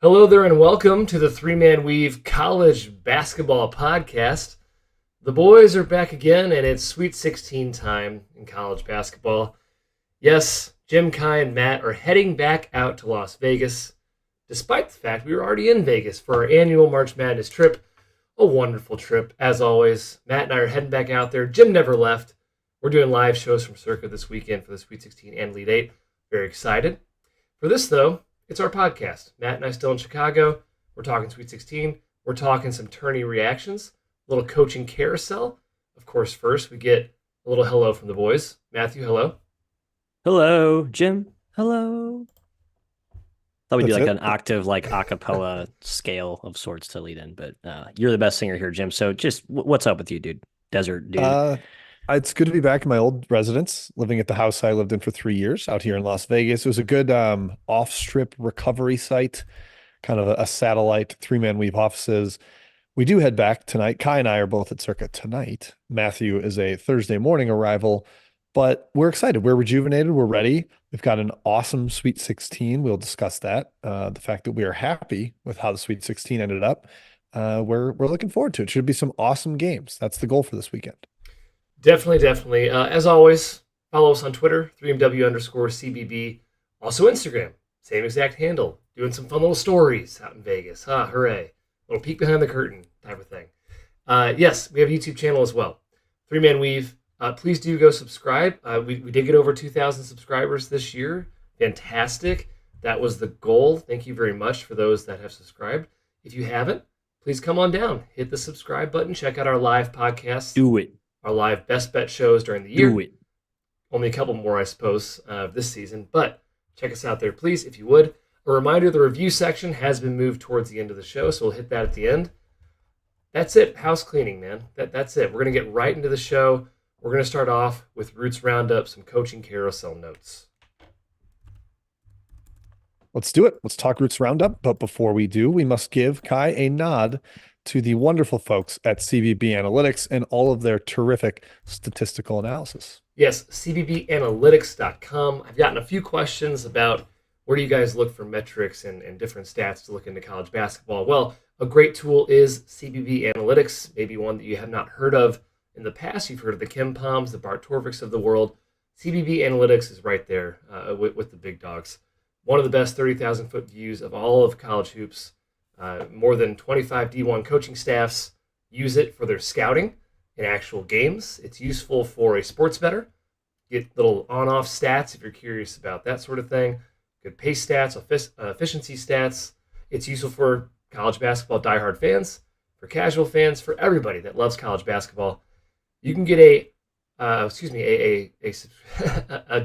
Hello there, and welcome to the Three Man Weave College Basketball Podcast. The boys are back again, and it's Sweet 16 time in college basketball. Yes, Jim, Kai, and Matt are heading back out to Las Vegas, despite the fact we were already in Vegas for our annual March Madness trip. A wonderful trip, as always. Matt and I are heading back out there. Jim never left. We're doing live shows from Circa this weekend for the Sweet 16 and Elite 8. Very excited. For this, though, it's our podcast. Matt and I still in Chicago. We're talking Sweet 16. We're talking some Tourney Reactions, a little Coaching Carousel. Of course, first we get a little hello from the boys. Matthew, hello. Hello, Jim. Hello. Thought we'd do That's like it. an octave, like a cappella scale of sorts to lead in, but you're the best singer here, Jim. So just what's up with you, dude? Desert dude. Uh, it's good to be back in my old residence, living at the house I lived in for 3 years out here in Las Vegas. It was a good off-strip recovery site, kind of a satellite three-man weave offices. We do head back tonight. Kai and I are both at Circa tonight. Matthew is a Thursday morning arrival, but we're excited. We're rejuvenated. We're ready. We've got an awesome Sweet 16. We'll discuss that. The fact that we are happy with how the Sweet 16 ended up. We're looking forward to it. Should be some awesome games. That's the goal for this weekend. Definitely. As always, follow us on Twitter, 3MW_CBB. Also Instagram, same exact handle. Doing some fun little stories out in Vegas. Hooray. Little peek behind the curtain type of thing. Yes, we have a YouTube channel as well. Three Man Weave. Please do go subscribe. We did get over 2,000 subscribers this year. Fantastic. That was the goal. Thank you very much for those that have subscribed. If you haven't, please come on down. Hit the subscribe button. Check out our live podcasts, Do it. our live best bet shows during the year. Do it. Only a couple more, I suppose, this season. But check us out there, please, if you would. A reminder, the review section has been moved towards the end of the show, so we'll hit that at the end. That's it. House cleaning, man. That's it. We're going to get right into the show. We're going to start off with Roots Roundup, some Coaching Carousel notes. Let's do it. Let's talk Roots Roundup. But before we do, we must give Kai a nod to the wonderful folks at CBB Analytics and all of their terrific statistical analysis. Yes, cbbanalytics.com. I've gotten a few questions about where do you guys look for metrics and different stats to look into college basketball. Well, a great tool is CBB Analytics, maybe one that you have not heard of in the past. You've heard of the Kim Palms, the Bart Torviks of the world. CBB Analytics is right there with the big dogs. One of the best 30,000-foot views of all of college hoops. More than 25 D1 coaching staffs use it for their scouting in actual games. It's useful for a sports bettor. Get little on-off stats if you're curious about that sort of thing. Good pace stats, efficiency stats. It's useful for college basketball diehard fans, for casual fans, for everybody that loves college basketball. You can get a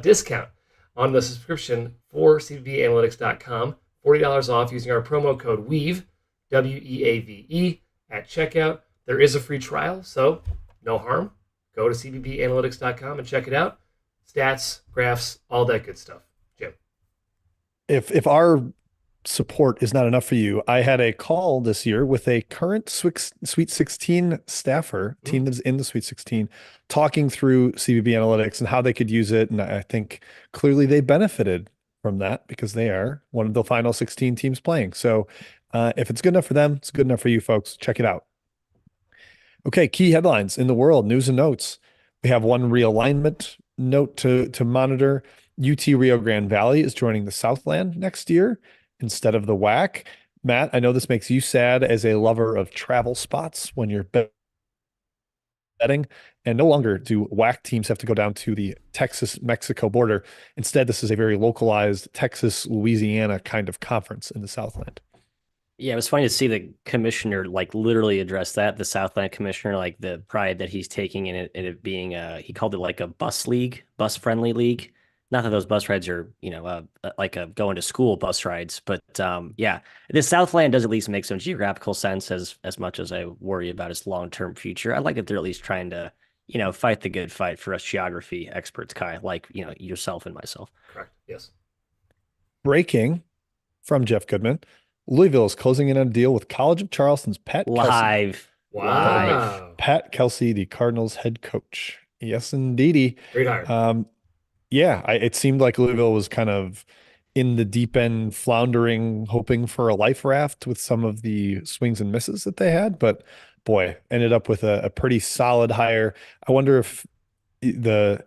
discount on the subscription for cbbanalytics.com. $40 off using our promo code WEAVE, WEAVE, at checkout. There is a free trial, so no harm. Go to cbbanalytics.com and check it out. Stats, graphs, all that good stuff. Jim. If our support is not enough for you, I had a call this year with a current Sweet 16 staffer, team that's in the Sweet 16, talking through CBB Analytics and how they could use it. And I think clearly they benefited from that because they are one of the final 16 teams playing. So if it's good enough for them, it's good enough for you folks. Check it out. Okay, key headlines in the world, news and notes. We have one realignment note to monitor. UT Rio Grande Valley is joining the Southland next year instead of the WAC. Matt, I know this makes you sad as a lover of travel spots when you're betting, and no longer do WAC teams have to go down to the Texas-Mexico border. Instead, this is a very localized Texas-Louisiana kind of conference in the Southland. Yeah, it was funny to see the commissioner like literally address that. The Southland commissioner, like the pride that he's taking in it being he called it like a bus league, bus friendly league. Not that those bus rides are, like a going to school bus rides, but yeah, the Southland does at least make some geographical sense as much as I worry about its long-term future. I like that they're at least trying to, fight the good fight for us geography experts, Kai, like, yourself and myself. Correct. Yes. Breaking from Jeff Goodman, Louisville is closing in on a deal with College of Charleston's Pat Kelsey. Live. Wow. Pat Kelsey, the Cardinals head coach. Yes, indeedy. Great hire. Yeah, it seemed like Louisville was kind of in the deep end, floundering, hoping for a life raft with some of the swings and misses that they had. But boy, ended up with a pretty solid hire. I wonder if the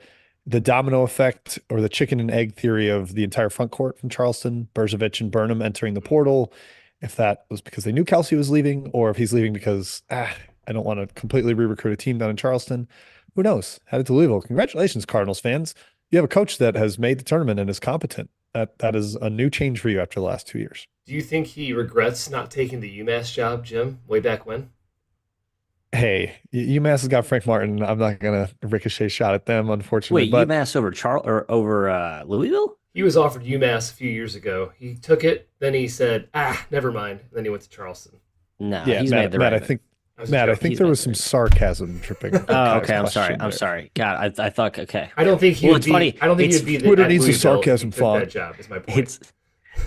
the domino effect or the chicken and egg theory of the entire front court from Charleston, Berzovic and Burnham entering the portal, if that was because they knew Kelsey was leaving, or if he's leaving because I don't want to completely re-recruit a team down in Charleston. Who knows? Headed to Louisville. Congratulations, Cardinals fans. You have a coach that has made the tournament and is competent. That is a new change for you after the last 2 years. Do you think he regrets not taking the UMass job, Jim, way back when? Hey, UMass has got Frank Martin. I'm not gonna ricochet shot at them, unfortunately. Wait, But UMass over over Louisville? He was offered UMass a few years ago. He took it, then he said, never mind. And then he went to Charleston. No, yeah, he's made the Matt, right I think That was a Matt, I joke. think He's there made was the some right- sarcasm dripping. from Oh, Kai's okay. I'm question sorry. I'm there. sorry. God, I thought okay. I don't think he Well, would it's be. funny. I don't think It's- he'd be Twitter at needs a Louisville if he sarcasm took font. that job. Is my point. It's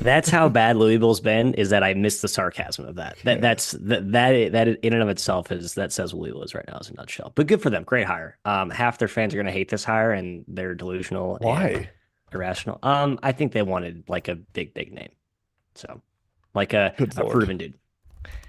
that's how bad Louisville's been. Is that I missed the sarcasm of that. That's that in and of itself is that says Louisville is right now as a nutshell. But good for them. Great hire. Half their fans are going to hate this hire, and they're delusional and Why? irrational. I think they wanted like a big name, so like a Good Lord. proven dude.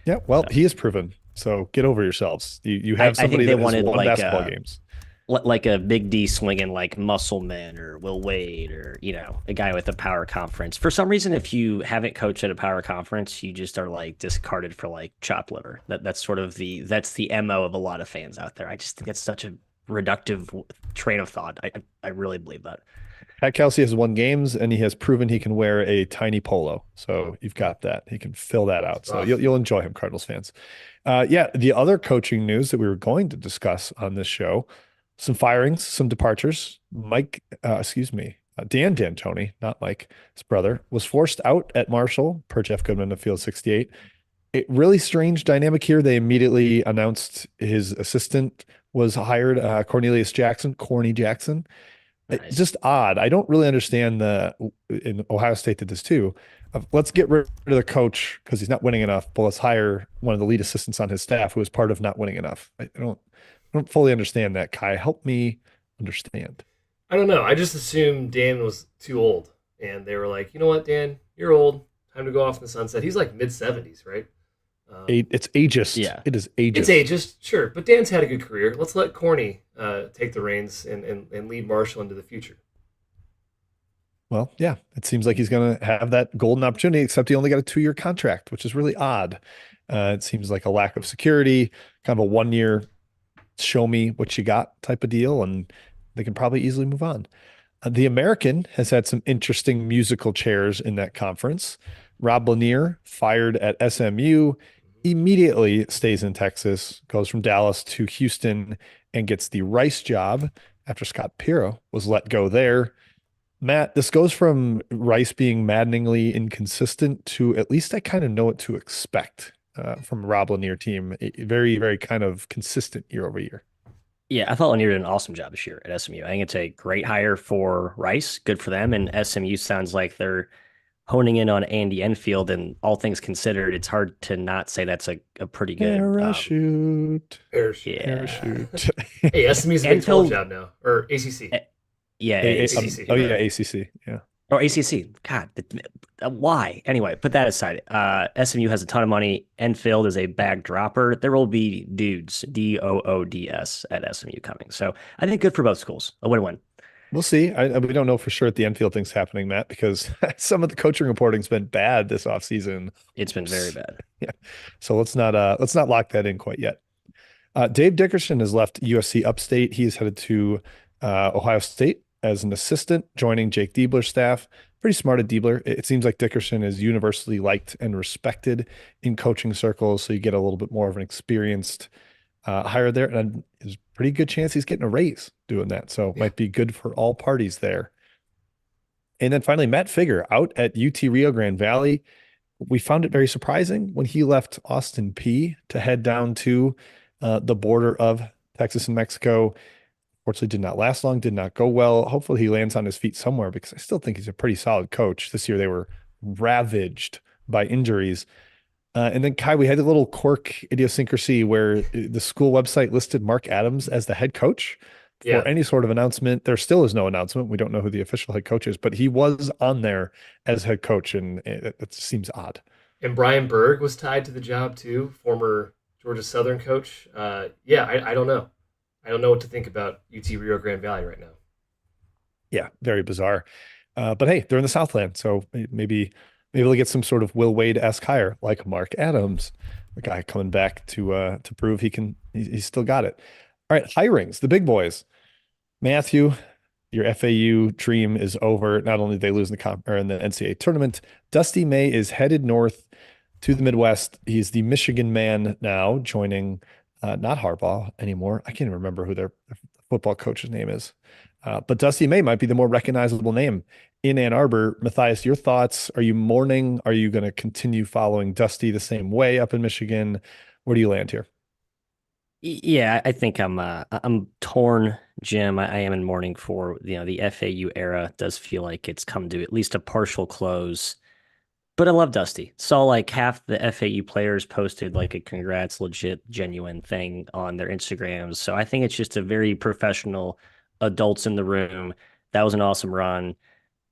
Yeah, well, he is proven. So get over yourselves. You I have think somebody they that has wanted won like basketball games. Like a Big D swinging like Muscleman or Will Wade or a guy with a power conference. For some reason, if you haven't coached at a power conference, you just are like discarded for like chopped liver. That's sort of that's the MO of a lot of fans out there. I just think it's such a reductive train of thought. I really believe that. Pat Kelsey has won games, and he has proven he can wear a tiny polo. So you've got that. He can fill that out. So you'll enjoy him, Cardinals fans. Yeah, the other coaching news that we were going to discuss on this show, some firings, some departures. Dan D'Antoni, not Mike, his brother, was forced out at Marshall per Jeff Goodman of Field 68. A really strange dynamic here. They immediately announced his assistant was hired, Cornelius Jackson, Corny Jackson. Nice. Just odd. I don't really understand in Ohio State did this too. Let's get rid of the coach because he's not winning enough, but let's hire one of the lead assistants on his staff who is part of not winning enough. I don't fully understand that. Kai, help me understand. I don't know. I just assumed Dan was too old, and they were like, you know what, Dan, you're old. Time to go off in the sunset. He's like mid-70s, right? It's ageist. Yeah. It is ageist. It's ageist, sure, but Dan's had a good career. Let's let Corny take the reins and lead Marshall into the future. Well, yeah, it seems like he's going to have that golden opportunity, except he only got a 2-year contract, which is really odd. It seems like a lack of security, kind of a 1-year show me what you got type of deal, and they can probably easily move on. The American has had some interesting musical chairs in that conference. Rob Lanier, fired at SMU, immediately stays in Texas, goes from Dallas to Houston, and gets the Rice job after Scott Piro was let go there. Matt, this goes from Rice being maddeningly inconsistent to at least I kind of know what to expect from Rob Lanier team. A very, very kind of consistent year over year. Yeah, I thought Lanier did an awesome job this year at SMU. I think it's a great hire for Rice. Good for them. And SMU sounds like they're honing in on Andy Enfield. And all things considered, it's hard to not say that's a pretty good Parachute. Parachute. Yeah. Parachute. Hey, SMU's a Big 12 Enfield- job now, or ACC. Yeah, ACC. Oh yeah, ACC. Yeah. or ACC. God, why? Anyway, put that aside. SMU has a ton of money. Enfield is a bag dropper. There will be dudes, DOODS, at SMU coming. So I think good for both schools. A win-win. We'll see. We don't know for sure at the Enfield thing's happening, Matt, because some of the coaching reporting's been bad this offseason. It's been very bad. Yeah. So let's not lock that in quite yet. Dave Dickerson has left USC Upstate. He is headed to Ohio State as an assistant, joining Jake Diebler's staff. Pretty smart at Diebler. It seems like Dickerson is universally liked and respected in coaching circles, so you get a little bit more of an experienced hire there, and there's a pretty good chance he's getting a raise doing that. So it might be good for all parties there. And then finally, Matt Figger out at UT Rio Grande Valley. We found it very surprising when he left Austin Peay to head down to the border of Texas and Mexico. Fortunately, did not last long, did not go well. Hopefully he lands on his feet somewhere, because I still think he's a pretty solid coach. This year they were ravaged by injuries. And then Kai, we had a little quirk idiosyncrasy where the school website listed Mark Adams as the head coach. for Yeah. any sort of announcement. There still is no announcement. We don't know who the official head coach is, but he was on there as head coach, and it seems odd. And Brian Berg was tied to the job too, former Georgia Southern coach. Yeah, I don't know. I don't know what to think about UT Rio Grande Valley right now. Yeah, very bizarre. But hey, they're in the Southland, so maybe they'll get some sort of Will Wade-esque hire like Mark Adams, the guy coming back to prove he's still got it. All right, hirings, the big boys. Matthew, your FAU dream is over. Not only did they lose in in the NCAA tournament, Dusty May is headed north to the Midwest. He's the Michigan man now, joining not Harbaugh anymore. I can't even remember who their football coach's name is. But Dusty May might be the more recognizable name in Ann Arbor. Matthias, your thoughts? Are you mourning? Are you going to continue following Dusty the same way up in Michigan? Where do you land here? Yeah, I think I'm torn, Jim. I am in mourning for, the FAU era does feel like it's come to at least a partial close. But I love Dusty. Saw like half the FAU players posted like a congrats, legit, genuine thing on their Instagrams. So I think it's just a very professional adults in the room. That was an awesome run.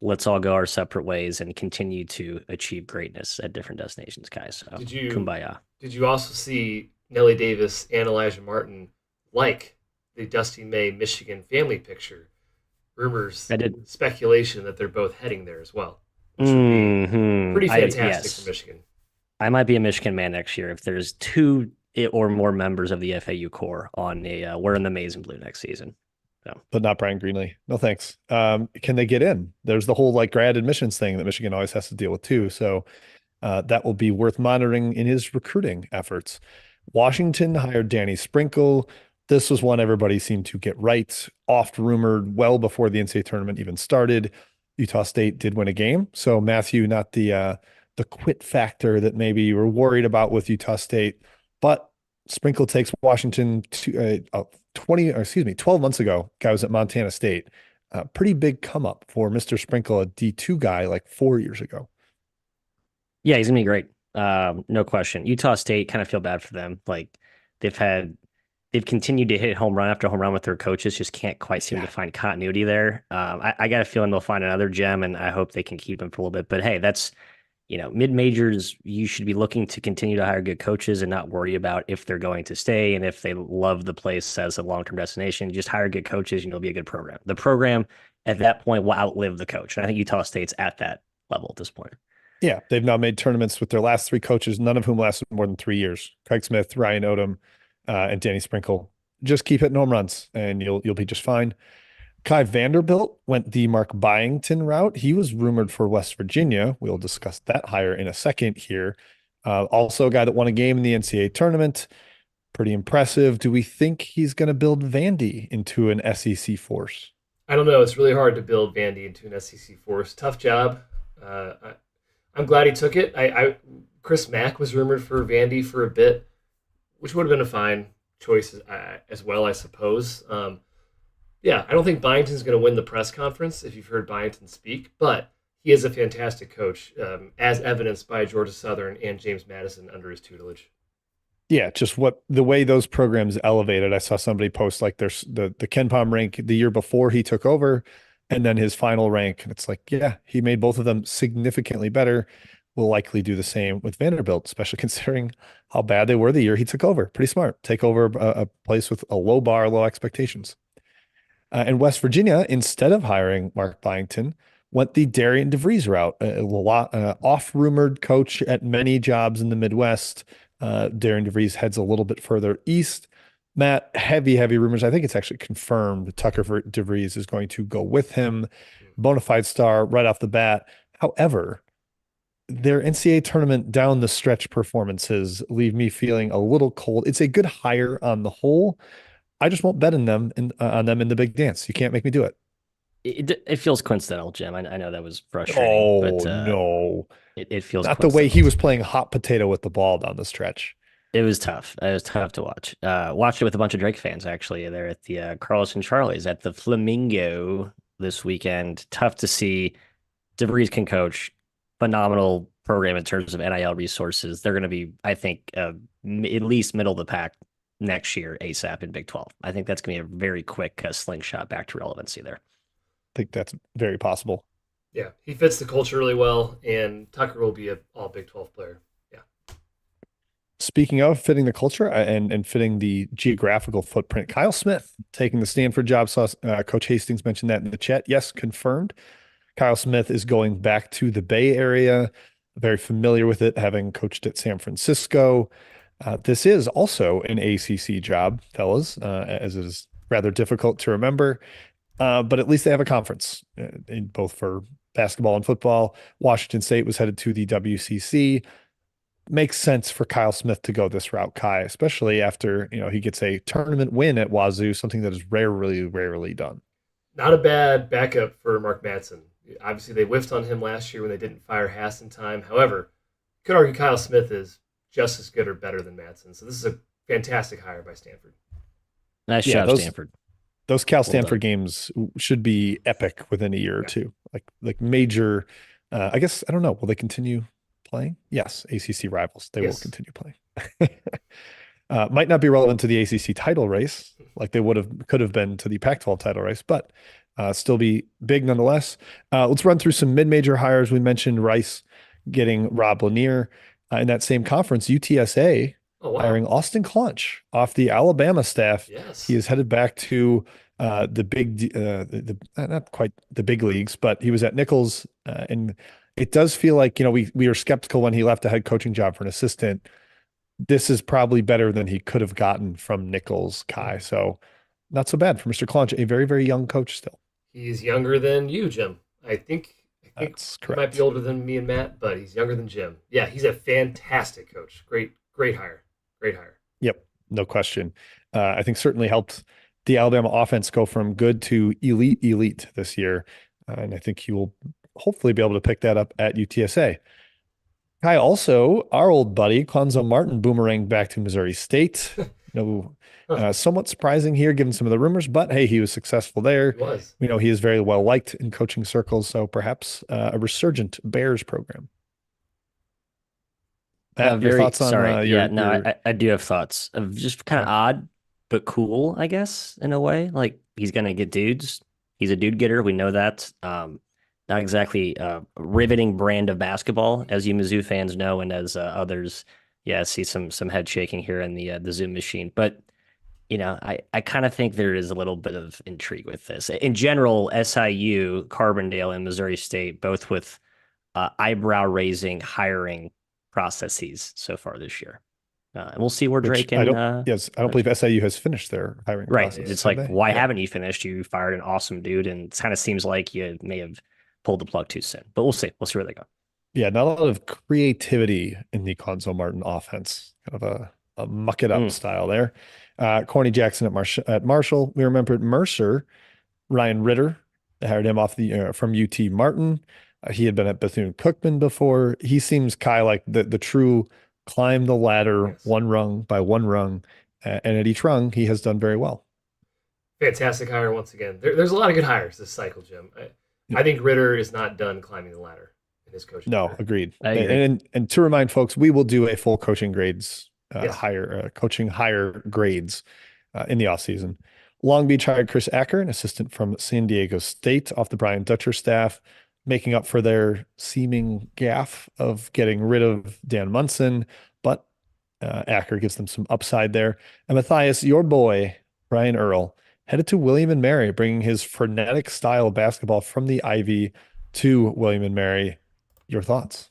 Let's all go our separate ways and continue to achieve greatness at different destinations, guys. So Did you kumbaya. did you also see Nellie Davis and Elijah Martin like the Dusty May Michigan family picture? Rumors, I did. speculation that they're both heading there as well, which would be pretty fantastic for Yes. Michigan. I might be a Michigan man next year if there's two or more members of the FAU core on a we're in the maize and blue next season. So But not Brian Greenlee. No thanks. Can they get in? There's the whole like grad admissions thing that Michigan always has to deal with too. So that will be worth monitoring in his recruiting efforts. Washington hired Danny Sprinkle. This was one everybody seemed to get right. Oft rumored well before the NCAA tournament even started. Utah State did win a game. So Matthew, not the quit factor that maybe you were worried about with Utah State, but Sprinkle takes Washington to 12 months ago. Guy was at Montana State. Pretty big come up for Mr. Sprinkle, a D2 guy like 4 years ago. yeah, he's gonna be great. No question. Utah State kind of feel bad for them. Like they've had they've continued to hit home run after home run with their coaches, just can't quite seem to find continuity there. I got a feeling they'll find another gem, and I hope they can keep him for a little bit. But hey, that's mid majors. You should be looking to continue to hire good coaches and not worry about if they're going to stay and if they love the place as a long term destination. Just hire good coaches, and you'll be a good program. The program at that point will outlive the coach, and I think Utah State's at that level at this point. Yeah, they've now made tournaments with their last three coaches, none of whom lasted more than 3 years. Craig Smith, Ryan Odom, and Danny Sprinkle. Just keep hitting home runs, and you'll be just fine. Kai Vanderbilt went the Mark Byington route. He was rumored for West Virginia. We'll discuss that hire in a second here. Also, a guy that won a game in the NCAA tournament. Pretty impressive. Do we think he's going to build Vandy into an SEC force? I don't know. It's really hard to build Vandy into an SEC force. Tough job. I'm glad he took it. Chris Mack was rumored for Vandy for a bit, which would have been a fine choice as well, I suppose. Yeah, I don't think Byington's going to win the press conference if you've heard Byington speak, but he is a fantastic coach, as evidenced by Georgia Southern and James Madison under his tutelage. Yeah, just the way those programs elevated. I saw somebody post like there's the Ken Palm rank the year before he took over, and then his final rank. And it's like, yeah, he made both of them significantly better. Will likely do the same with Vanderbilt, especially considering how bad they were the year he took over. Pretty smart. Take over a place with a low bar, low expectations. And West Virginia, instead of hiring Mark Byington, went the Darian DeVries route. A lot off-rumored coach at many jobs in the Midwest. Darian DeVries heads a little bit further east. Matt, heavy rumors. I think it's actually confirmed Tucker DeVries is going to go with him. Bona fide star right off the bat. However, their NCAA tournament down the stretch performances leave me feeling a little cold. It's a good hire on the whole. I just won't bet on them in the big dance. You can't make me do it. It feels coincidental, Jim. I know that was frustrating, Oh, but no. it feels Not the way he coincidental. was playing hot potato with the ball down the stretch. It was tough. It was tough to watch. Watched it with a bunch of Drake fans actually. They're at the Carlos and Charlie's at the Flamingo this weekend. Tough to see. DeVries can coach. Phenomenal program in terms of NIL resources. They're going to be, I think, at least middle of the pack next year ASAP in Big 12. I think that's going to be a very quick slingshot back to relevancy there. I think that's very possible. Yeah, he fits the culture really well, and Tucker will be an all Big 12 player. Yeah. Speaking of fitting the culture and fitting the geographical footprint, Kyle Smith taking the Stanford job. Saw Coach Hastings mentioned that in the chat. Yes, confirmed. Kyle Smith is going back to the Bay Area. Very familiar with it, having coached at San Francisco. This is also an ACC job, fellas, as it is rather difficult to remember. But at least they have a conference, in both for basketball and football. Washington State was headed to the WCC. Makes sense for Kyle Smith to go this route, Kai, especially after he gets a tournament win at Wazoo, something that is rarely done. Not a bad backup for Mark Madsen. Obviously, they whiffed on him last year when they didn't fire Haas in time. However, you could argue Kyle Smith is just as good or better than Madsen. So this is a fantastic hire by Stanford. Nice job, Stanford. Those Cal Stanford games should be epic within a year or two, like major. I guess I don't know. Will they continue playing? Yes, ACC rivals. They will continue playing. Might not be relevant to the ACC title race like they could have been to the Pac-12 title race, but still be big nonetheless. Let's run through some mid-major hires. We mentioned Rice getting Rob Lanier in that same conference. UTSA hiring Austin Clunch off the Alabama staff. Yes. He is headed back to the not quite the big leagues, but he was at Nichols, and it does feel like we were skeptical when he left a head coaching job for an assistant. This is probably better than he could have gotten from Nichols, Kai. So not so bad for Mr. Clunch, a very, very young coach still. He's younger than you, Jim. I think That's he correct. might be older than me and Matt, but he's younger than Jim. Yeah, he's a fantastic coach. Great hire. Great hire. Yep, no question. I think certainly helped the Alabama offense go from good to elite this year. And I think he will hopefully be able to pick that up at UTSA. Kai, also, our old buddy, Quanzo Martin, boomeranged back to Missouri State. Somewhat surprising here, given some of the rumors, but hey, he was successful there. He was. We know he is very well liked in coaching circles, so perhaps a resurgent Bears program. Matt, your thoughts on I do have thoughts of just kind of odd, but cool, I guess, in a way. Like, he's going to get dudes. He's a dude getter. We know that. Not exactly a riveting brand of basketball, as you Mizzou fans know, and as others, see some head shaking here in the Zoom machine. But, I kind of think there is a little bit of intrigue with this. In general, SIU, Carbondale, and Missouri State, both with eyebrow-raising hiring processes so far this year. And we'll see where Drake and I don't believe SIU has finished their hiring process. It's like, why haven't you finished? You fired an awesome dude, and it kind of seems like you may have pulled the plug too soon. But we'll see. We'll see where they go. Yeah, not a lot of creativity in the Quanzo Martin offense. Kind of a muck it up style there. Corny Jackson at Marshall. We remembered Mercer, Ryan Ritter. They hired him off from UT Martin. He had been at Bethune-Cookman before. He seems, Kai, like the true climb the ladder one rung by one rung. And at each rung, he has done very well. Fantastic hire once again. There's a lot of good hires this cycle, Jim. I think Ritter is not done climbing the ladder in his coaching career. Agreed. And to remind folks, we will do a full coaching grades coaching hire grades in the offseason. Long Beach hired Chris Acker, an assistant from San Diego State, off the Brian Dutcher staff, making up for their seeming gaffe of getting rid of Dan Munson, but Acker gives them some upside there. And Matthias, your boy, Brian Earl, headed to William and Mary, bringing his frenetic style of basketball from the Ivy to William and Mary. Your thoughts?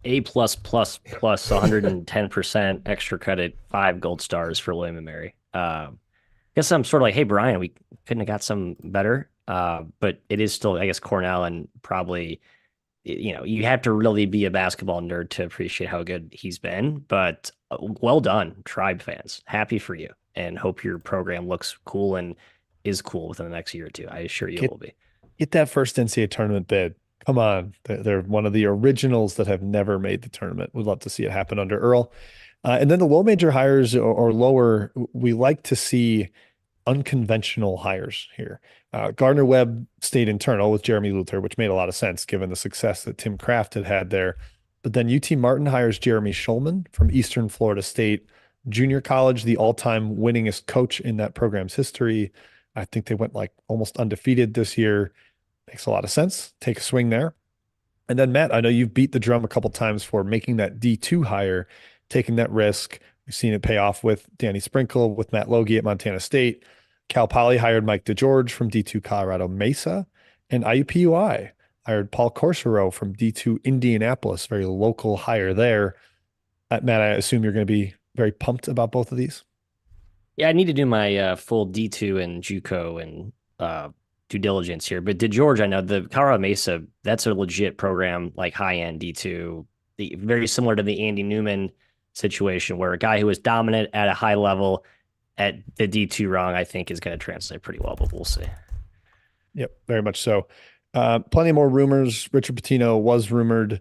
A+++, 110% extra credit, 5 gold stars for William and Mary. Guess I'm sort of like, hey, Brian, we couldn't have got some better. But it is still, I guess, Cornell, and probably, you have to really be a basketball nerd to appreciate how good he's been. But well done, Tribe fans. Happy for you, and hope your program looks cool and is cool within the next year or two. I assure you it will be. Get that first NCAA tournament bid. Come on. They're one of the originals that have never made the tournament. We'd love to see it happen under Earl. And then the low major hires or lower, we like to see unconventional hires here. Gardner Webb stayed internal with Jeremy Luther, which made a lot of sense given the success that Tim Kraft had there. But then UT Martin hires Jeremy Schulman from Eastern Florida State. Looks like a junior college, the all-time winningest coach in that program's history. I think they went like almost undefeated this year. Makes a lot of sense. Take a swing there. And then Matt, I know you've beat the drum a couple times for making that D2 hire, taking that risk. We've seen it pay off with Danny Sprinkle, with Matt Logie at Montana State. Cal Poly hired Mike DeGeorge from D2 Colorado Mesa, and IUPUI hired Paul Corsereau from D2 Indianapolis, very local hire there. Matt, I assume you're going to be very pumped about both of these. Yeah, I need to do my full D2 and JUCO and due diligence here. But DeGeorge, I know the Colorado Mesa, that's a legit program, like high-end D2, very similar to the Andy Newman situation, where a guy who was dominant at a high level at the D2 rung, I think is going to translate pretty well, but we'll see. Yep, very much so. Plenty more rumors. Richard Pitino was rumored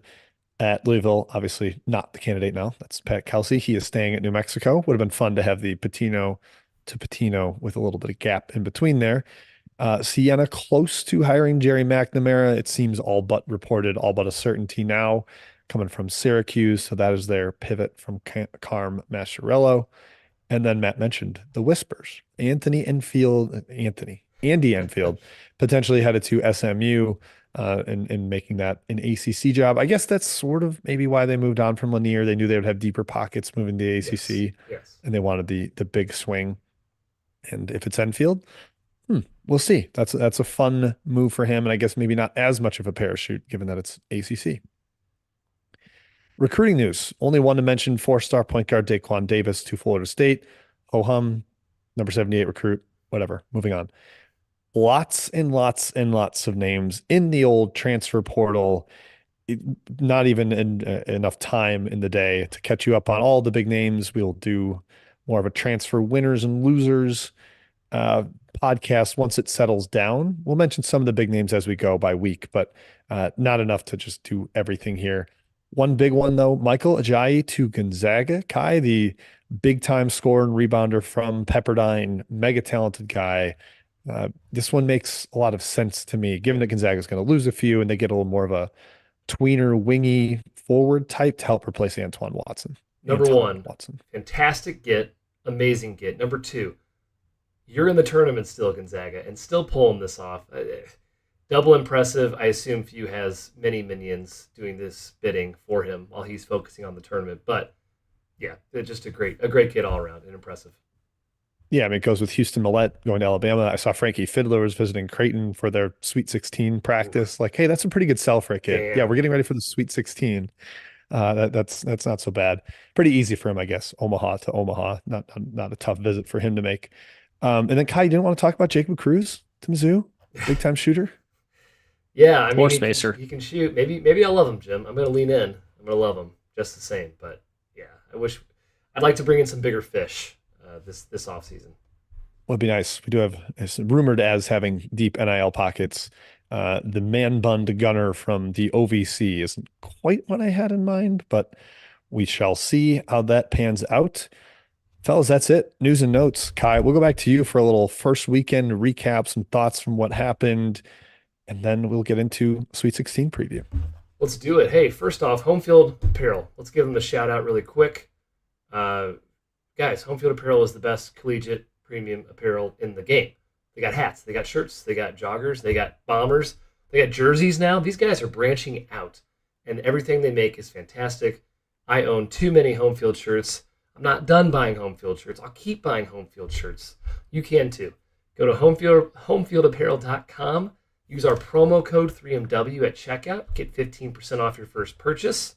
at Louisville, obviously not the candidate now. That's Pat Kelsey. He is staying at New Mexico. Would have been fun to have the Pitino to Pitino with a little bit of gap in between there. Siena close to hiring Jerry McNamara. It seems all but reported, all but a certainty now, coming from Syracuse. So that is their pivot from Carm Mascherello. And then Matt mentioned the Whispers. Andy Enfield, potentially headed to SMU and making that an ACC job. I guess that's sort of maybe why they moved on from Lanier. They knew they would have deeper pockets moving to the ACC, Yes. and they wanted the big swing. And if it's Enfield, we'll see. That's a fun move for him, and I guess maybe not as much of a parachute given that it's ACC. Recruiting news. Only one to mention: 4-star point guard Daquan Davis to Florida State. Ho-hum, number 78 recruit. Whatever. Moving on. Lots and lots and lots of names in the old transfer portal. Not even enough time in the day to catch you up on all the big names. We'll do more of a transfer winners and losers podcast once it settles down. We'll mention some of the big names as we go by week, but not enough to just do everything here. One big one, though, Michael Ajayi to Gonzaga. Kai, the big-time scorer and rebounder from Pepperdine, mega talented guy. This one makes a lot of sense to me, given that Gonzaga is going to lose a few and they get a little more of a tweener, wingy forward type to help replace Antoine Watson. Number one, fantastic get, amazing get. Number two, you're in the tournament still, Gonzaga, and still pulling this off. Double impressive. I assume Few has many minions doing this bidding for him while he's focusing on the tournament. But yeah, just a great kid all around and impressive. Yeah, I mean, it goes with Houston Millette going to Alabama. I saw Frankie Fiddler was visiting Creighton for their Sweet 16 practice. Like, hey, that's a pretty good sell for a kid. Damn. Yeah, we're getting ready for the Sweet 16. That's not so bad. Pretty easy for him, I guess. Omaha to Omaha, not a tough visit for him to make. And then Kai, you didn't want to talk about Jacob Cruz to Mizzou, big time shooter. Yeah, I mean, spacer. He can shoot. Maybe I'll love him, Jim. I'm going to lean in. I'm going to love him just the same. But yeah, I'd like to bring in some bigger fish this offseason. Would be nice. We do have, it's rumored as having deep NIL pockets. The man-bunned gunner from the OVC isn't quite what I had in mind, but we shall see how that pans out. Fellas, that's it. News and notes. Kai, we'll go back to you for a little first weekend recap, some thoughts from what happened, and then we'll get into Sweet 16 preview. Let's do it. Hey, first off, Home Field Apparel. Let's give them a shout out really quick. Guys, Home Field Apparel is the best collegiate premium apparel in the game. They got hats, they got shirts, they got joggers, they got bombers, they got jerseys now. These guys are branching out, and everything they make is fantastic. I own too many Home Field shirts. I'm not done buying Home Field shirts. I'll keep buying Home Field shirts. You can too. Go to homefieldapparel.com. Use our promo code 3MW at checkout. Get 15% off your first purchase.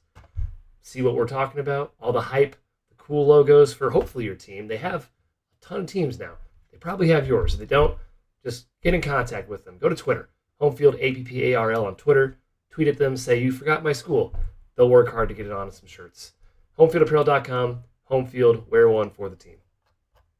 See what we're talking about? All the hype, the cool logos for hopefully your team. They have a ton of teams now. They probably have yours. If they don't, just get in contact with them. Go to Twitter. Homefield APPARL on Twitter. Tweet at them. Say, you forgot my school. They'll work hard to get it on some shirts. Homefieldapparel.com. Homefield, wear one for the team.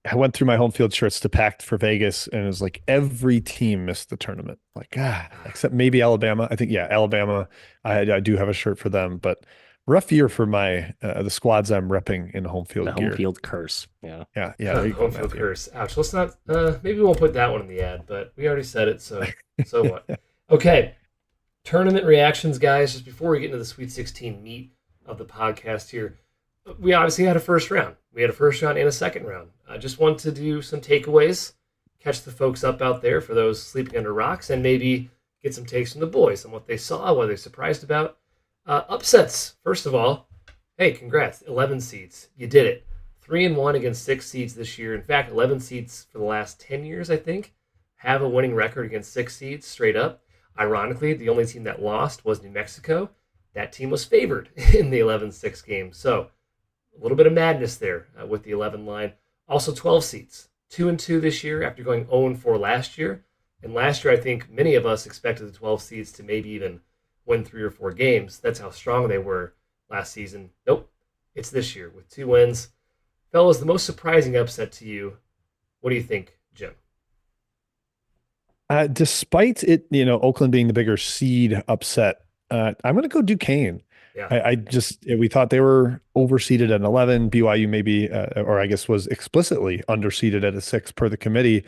I went through my Home Field shirts to pack for Vegas, and it was like every team missed the tournament. Like, except maybe Alabama. I think, yeah, Alabama. I do have a shirt for them, but rough year for my the squads I'm repping in Home Field gear. Home Field curse. Yeah. Home Field curse. Ouch. Let's not. Maybe we won't put that one in the ad, but we already said it. So what? Okay. Tournament reactions, guys. Just before we get into the Sweet 16 meat of the podcast here, We obviously had a first round. We had a first round and a second round. I just want to do some takeaways, catch the folks up out there for those sleeping under rocks, and maybe get some takes from the boys on what they saw, what they're surprised about. Upsets. First of all, hey, congrats, 11 seeds. You did it. 3-1 against 6 seeds this year. In fact, 11 seeds for the last 10 years, I think, have a winning record against 6 seeds straight up. Ironically, the only team that lost was New Mexico. That team was favored in the 11-6 game. So a little bit of madness there with the 11 line. Also 12 seeds, 2-2 this year after going 0-4 last year. And last year, I think many of us expected the 12 seeds to maybe even win 3 or 4 games. That's how strong they were last season. Nope, it's this year with 2 wins. Fellas, the most surprising upset to you, what do you think, Jim? Despite it, Oakland being the bigger seed upset, I'm going to go Duquesne. Yeah. We thought they were overseeded at 11. BYU maybe, or I guess was explicitly underseeded at a 6 per the committee.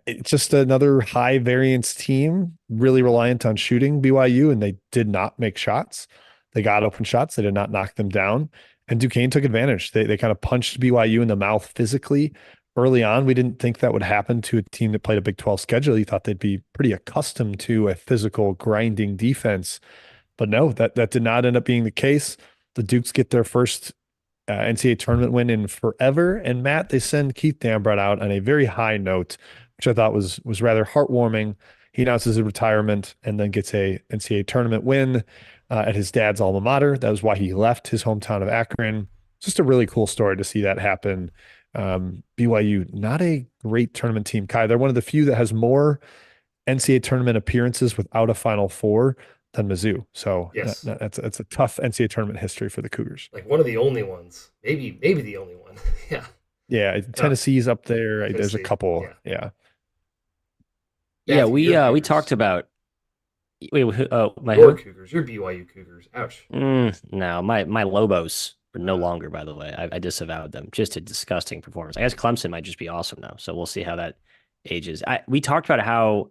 It's just another high variance team, really reliant on shooting BYU, and they did not make shots. They got open shots. They did not knock them down. And Duquesne took advantage. They kind of punched BYU in the mouth physically early on. We didn't think that would happen to a team that played a Big 12 schedule. You thought they'd be pretty accustomed to a physical grinding defense. But no, that did not end up being the case. The Dukes get their first NCAA tournament win in forever. And Matt, they send Keith Dambrot out on a very high note, which I thought was rather heartwarming. He announces his retirement and then gets a NCAA tournament win at his dad's alma mater. That was why he left his hometown of Akron. Just a really cool story to see that happen. BYU, not a great tournament team. Kai, they're one of the few that has more NCAA tournament appearances without a Final Four than Mizzou. So yes, that's a tough NCAA tournament history for the Cougars. Like one of the only ones, maybe the only one. Yeah. Yeah, Tennessee's up there. Tennessee, There's a couple. Yeah. Yeah, we talked about. Wait, my your Cougars, your BYU Cougars. Ouch. No, my Lobos are no longer. By the way, I disavowed them. Just a disgusting performance. I guess Clemson might just be awesome now. So we'll see how that ages. We talked about how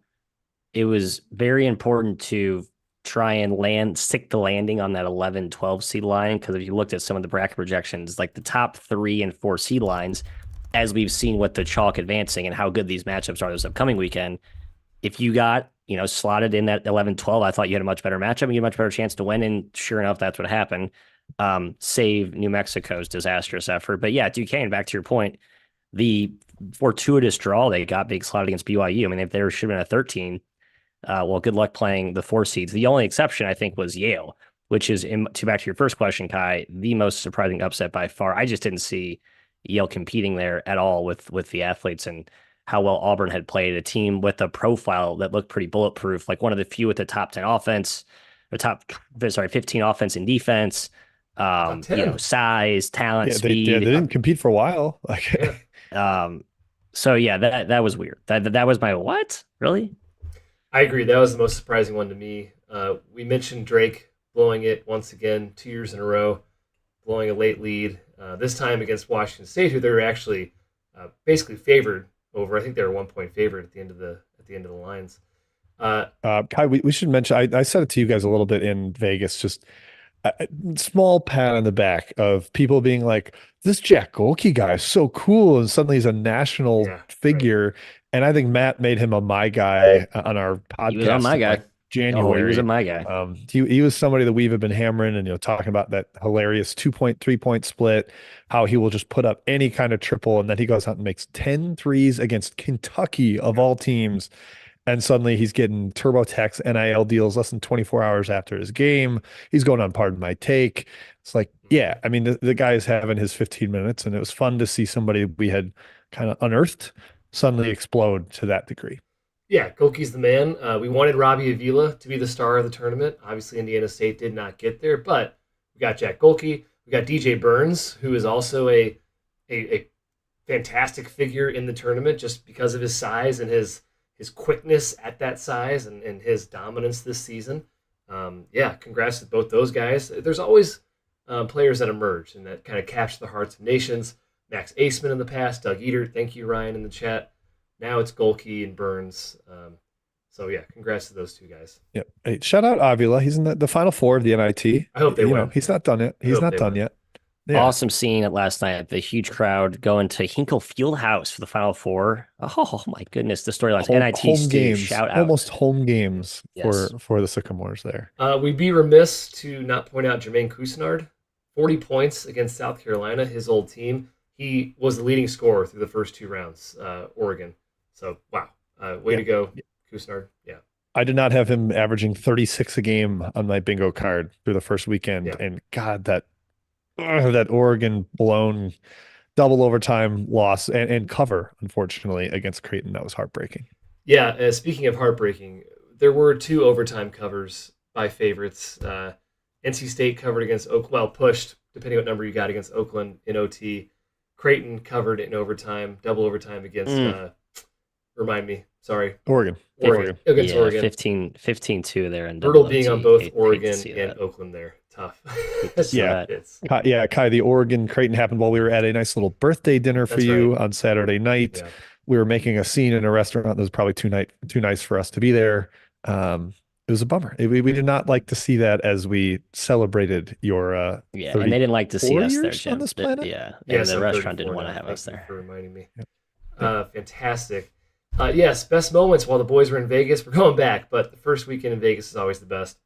it was very important to try and stick the landing on that 11-12 seed line, because if you looked at some of the bracket projections, like the top 3 and 4 seed lines, as we've seen with the chalk advancing and how good these matchups are this upcoming weekend, if you got slotted in that 11-12, I thought you had a much better matchup and you had a much better chance to win, and sure enough, that's what happened. Save New Mexico's disastrous effort. But yeah, Duquesne, back to your point, the fortuitous draw they got being slotted against BYU. I mean, if there should have been a 13, well, good luck playing the 4 seeds. The only exception, I think, was Yale, which is, back to your first question, Kai, the most surprising upset by far. I just didn't see Yale competing there at all with the athletes and how well Auburn had played, a team with a profile that looked pretty bulletproof, like one of the few with the top 10 offense, or 15 offense and defense, size, talent, speed. They didn't compete for a while. So yeah, that was weird. That was my what? Really? I agree. That was the most surprising one to me. We mentioned Drake blowing it once again, 2 years in a row, blowing a late lead. This time against Washington State, who they were actually basically favored over. I think they were 1-point favorite at the end of the lines. Kai, we should mention. I said it to you guys a little bit in Vegas. Just a small pat on the back of people being like, "This Jack Golke guy is so cool," and suddenly he's a national figure. Right. And I think Matt made him a my guy on our podcast. He was on my guy. January. He was a my guy. He was somebody that we've been hammering and talking about that hilarious 2-point, 3-point split, how he will just put up any kind of triple, and then he goes out and makes 10 threes against Kentucky of all teams. And suddenly he's getting TurboTax NIL deals less than 24 hours after his game. He's going on Pardon My Take. It's like, yeah, I mean, the guy is having his 15 minutes, and it was fun to see somebody we had kind of unearthed suddenly explode to that degree. Yeah, Golke's the man. We wanted Robbie Avila to be the star of the tournament. Obviously, Indiana State did not get there, but we got Jack Golke. We got DJ Burns, who is also a fantastic figure in the tournament just because of his size and his quickness at that size and his dominance this season. Congrats to both those guys. There's always players that emerge and that kind of capture the hearts of nations. Max Aceman in the past, Doug Eater, thank you, Ryan, in the chat. Now it's Golke and Burns. Congrats to those two guys. Yep. Hey, shout out Avila. He's in the Final Four of the NIT. I hope they win. He's not done it. He's not done yet. Yeah. Awesome seeing it last night. The huge crowd going to Hinkle Fieldhouse for the Final Four. Oh my goodness, the storylines. NIT Home Stu, games, shout out. almost home games Yes. for the Sycamores there. We'd be remiss to not point out Jermaine Cousinard, 40 points against South Carolina, his old team. He was the leading scorer through the first two rounds, Oregon. So, wow. Way Yeah. to go, Cousinard. Yeah. I did not have him averaging 36 a game on my bingo card through the first weekend. Yeah. And God, that Oregon blown double overtime loss and cover, unfortunately, against Creighton, that was heartbreaking. Yeah. Speaking of heartbreaking, there were two overtime covers by favorites. NC State covered against Oakland, well, pushed, depending what number you got, against Oakland in OT. Creighton covered in overtime, double overtime against, remind me, sorry. Oregon. Against Yeah, Oregon. 15-2 there. And Brutal being on both Hate to Oregon see and that. Oakland there. Tough. Yeah. It's, Yeah, Kai, the Oregon Creighton happened while we were at a nice little birthday dinner for That's you right. on Saturday night. Yeah. We were making a scene in a restaurant that was probably too nice for us to be there. It was a bummer. We did not like to see that as we celebrated your Yeah, and they didn't like to see 34 us there, years Jim. on this planet. Yeah, and Yes, the I'm restaurant 34 didn't want to now. have Thank us you there. for reminding me. Yep. Fantastic. Yes, best moments while the boys were in Vegas. We're going back, but the first weekend in Vegas is always the best.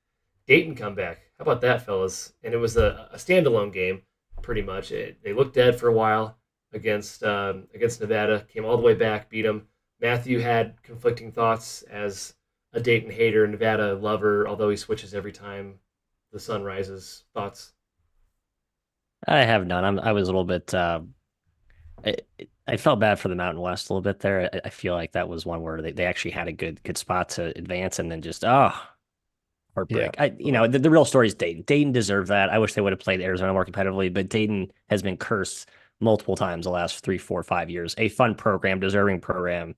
Dayton comeback. How about that, fellas? And it was a standalone game, pretty much. They looked dead for a while against Nevada. Came all the way back, beat them. Matthew had conflicting thoughts as a Dayton hater, Nevada lover, although he switches every time the sun rises. Thoughts? I have none. I was a little bit. I felt bad for the Mountain West a little bit there. I feel like that was one where they actually had a good spot to advance, and then just heartbreak. Yeah. The real story is Dayton. Dayton deserved that. I wish they would have played Arizona more competitively, but Dayton has been cursed multiple times the last 3, 4, 5 years. A fun program, deserving program,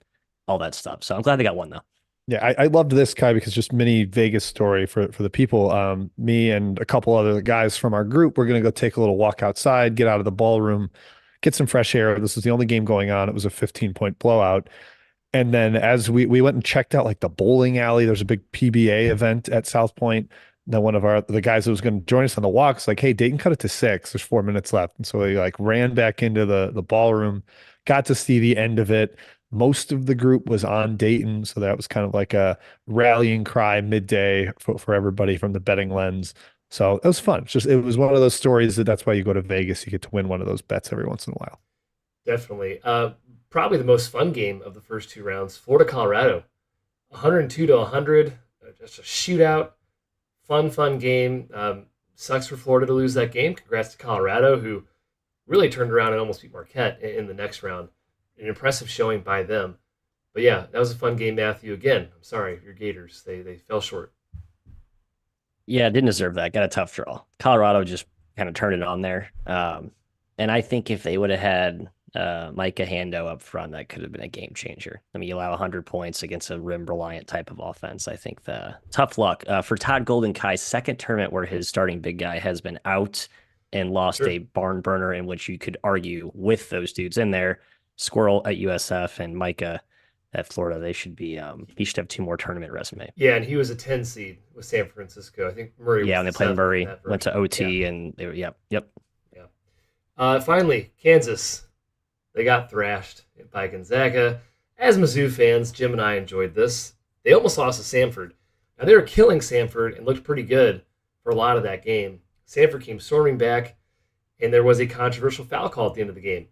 all that stuff. So I'm glad they got one though. Yeah, I loved this, Kai, because just mini Vegas story for the people. Me and a couple other guys from our group, we're gonna go take a little walk outside, get out of the ballroom, get some fresh air. This was the only game going on. It was a 15-point blowout. And then as we went and checked out like the bowling alley, there's a big PBA event at South Point. Then one of the guys that was going to join us on the walks, like, hey, Dayton cut it to 6. There's 4 minutes left. And so we like ran back into the ballroom, got to see the end of it. Most of the group was on Dayton, so that was kind of like a rallying cry midday for everybody from the betting lens. So it was fun. It was one of those stories that's why you go to Vegas. You get to win one of those bets every once in a while. Definitely. Probably the most fun game of the first two rounds. Florida, Colorado, 102-100, just a shootout. Fun game. Sucks for Florida to lose that game. Congrats to Colorado, who really turned around and almost beat Marquette in the next round. An impressive showing by them. But yeah, that was a fun game, Matthew. Again, I'm sorry, your Gators, they fell short. Yeah, didn't deserve that. Got a tough draw. Colorado just kind of turned it on there. And I think if they would have had Micah Hando up front, that could have been a game changer. I mean, you allow 100 points against a rim reliant type of offense. I think the tough luck for Todd Golden Kai's second tournament where his starting big guy has been out and lost a barn burner in which you could argue with those dudes in there. Squirrel at USF and Micah at Florida. They should be he should have 2 more tournament resume. Yeah, and he was a 10 seed with San Francisco. I think Murray was and they played Murray, went to OT, and they were yep. Finally, Kansas. They got thrashed by Gonzaga. As Mizzou fans, Jim and I enjoyed this. They almost lost to Samford. Now, they were killing Samford and looked pretty good for a lot of that game. Samford came storming back, and there was a controversial foul call at the end of the game.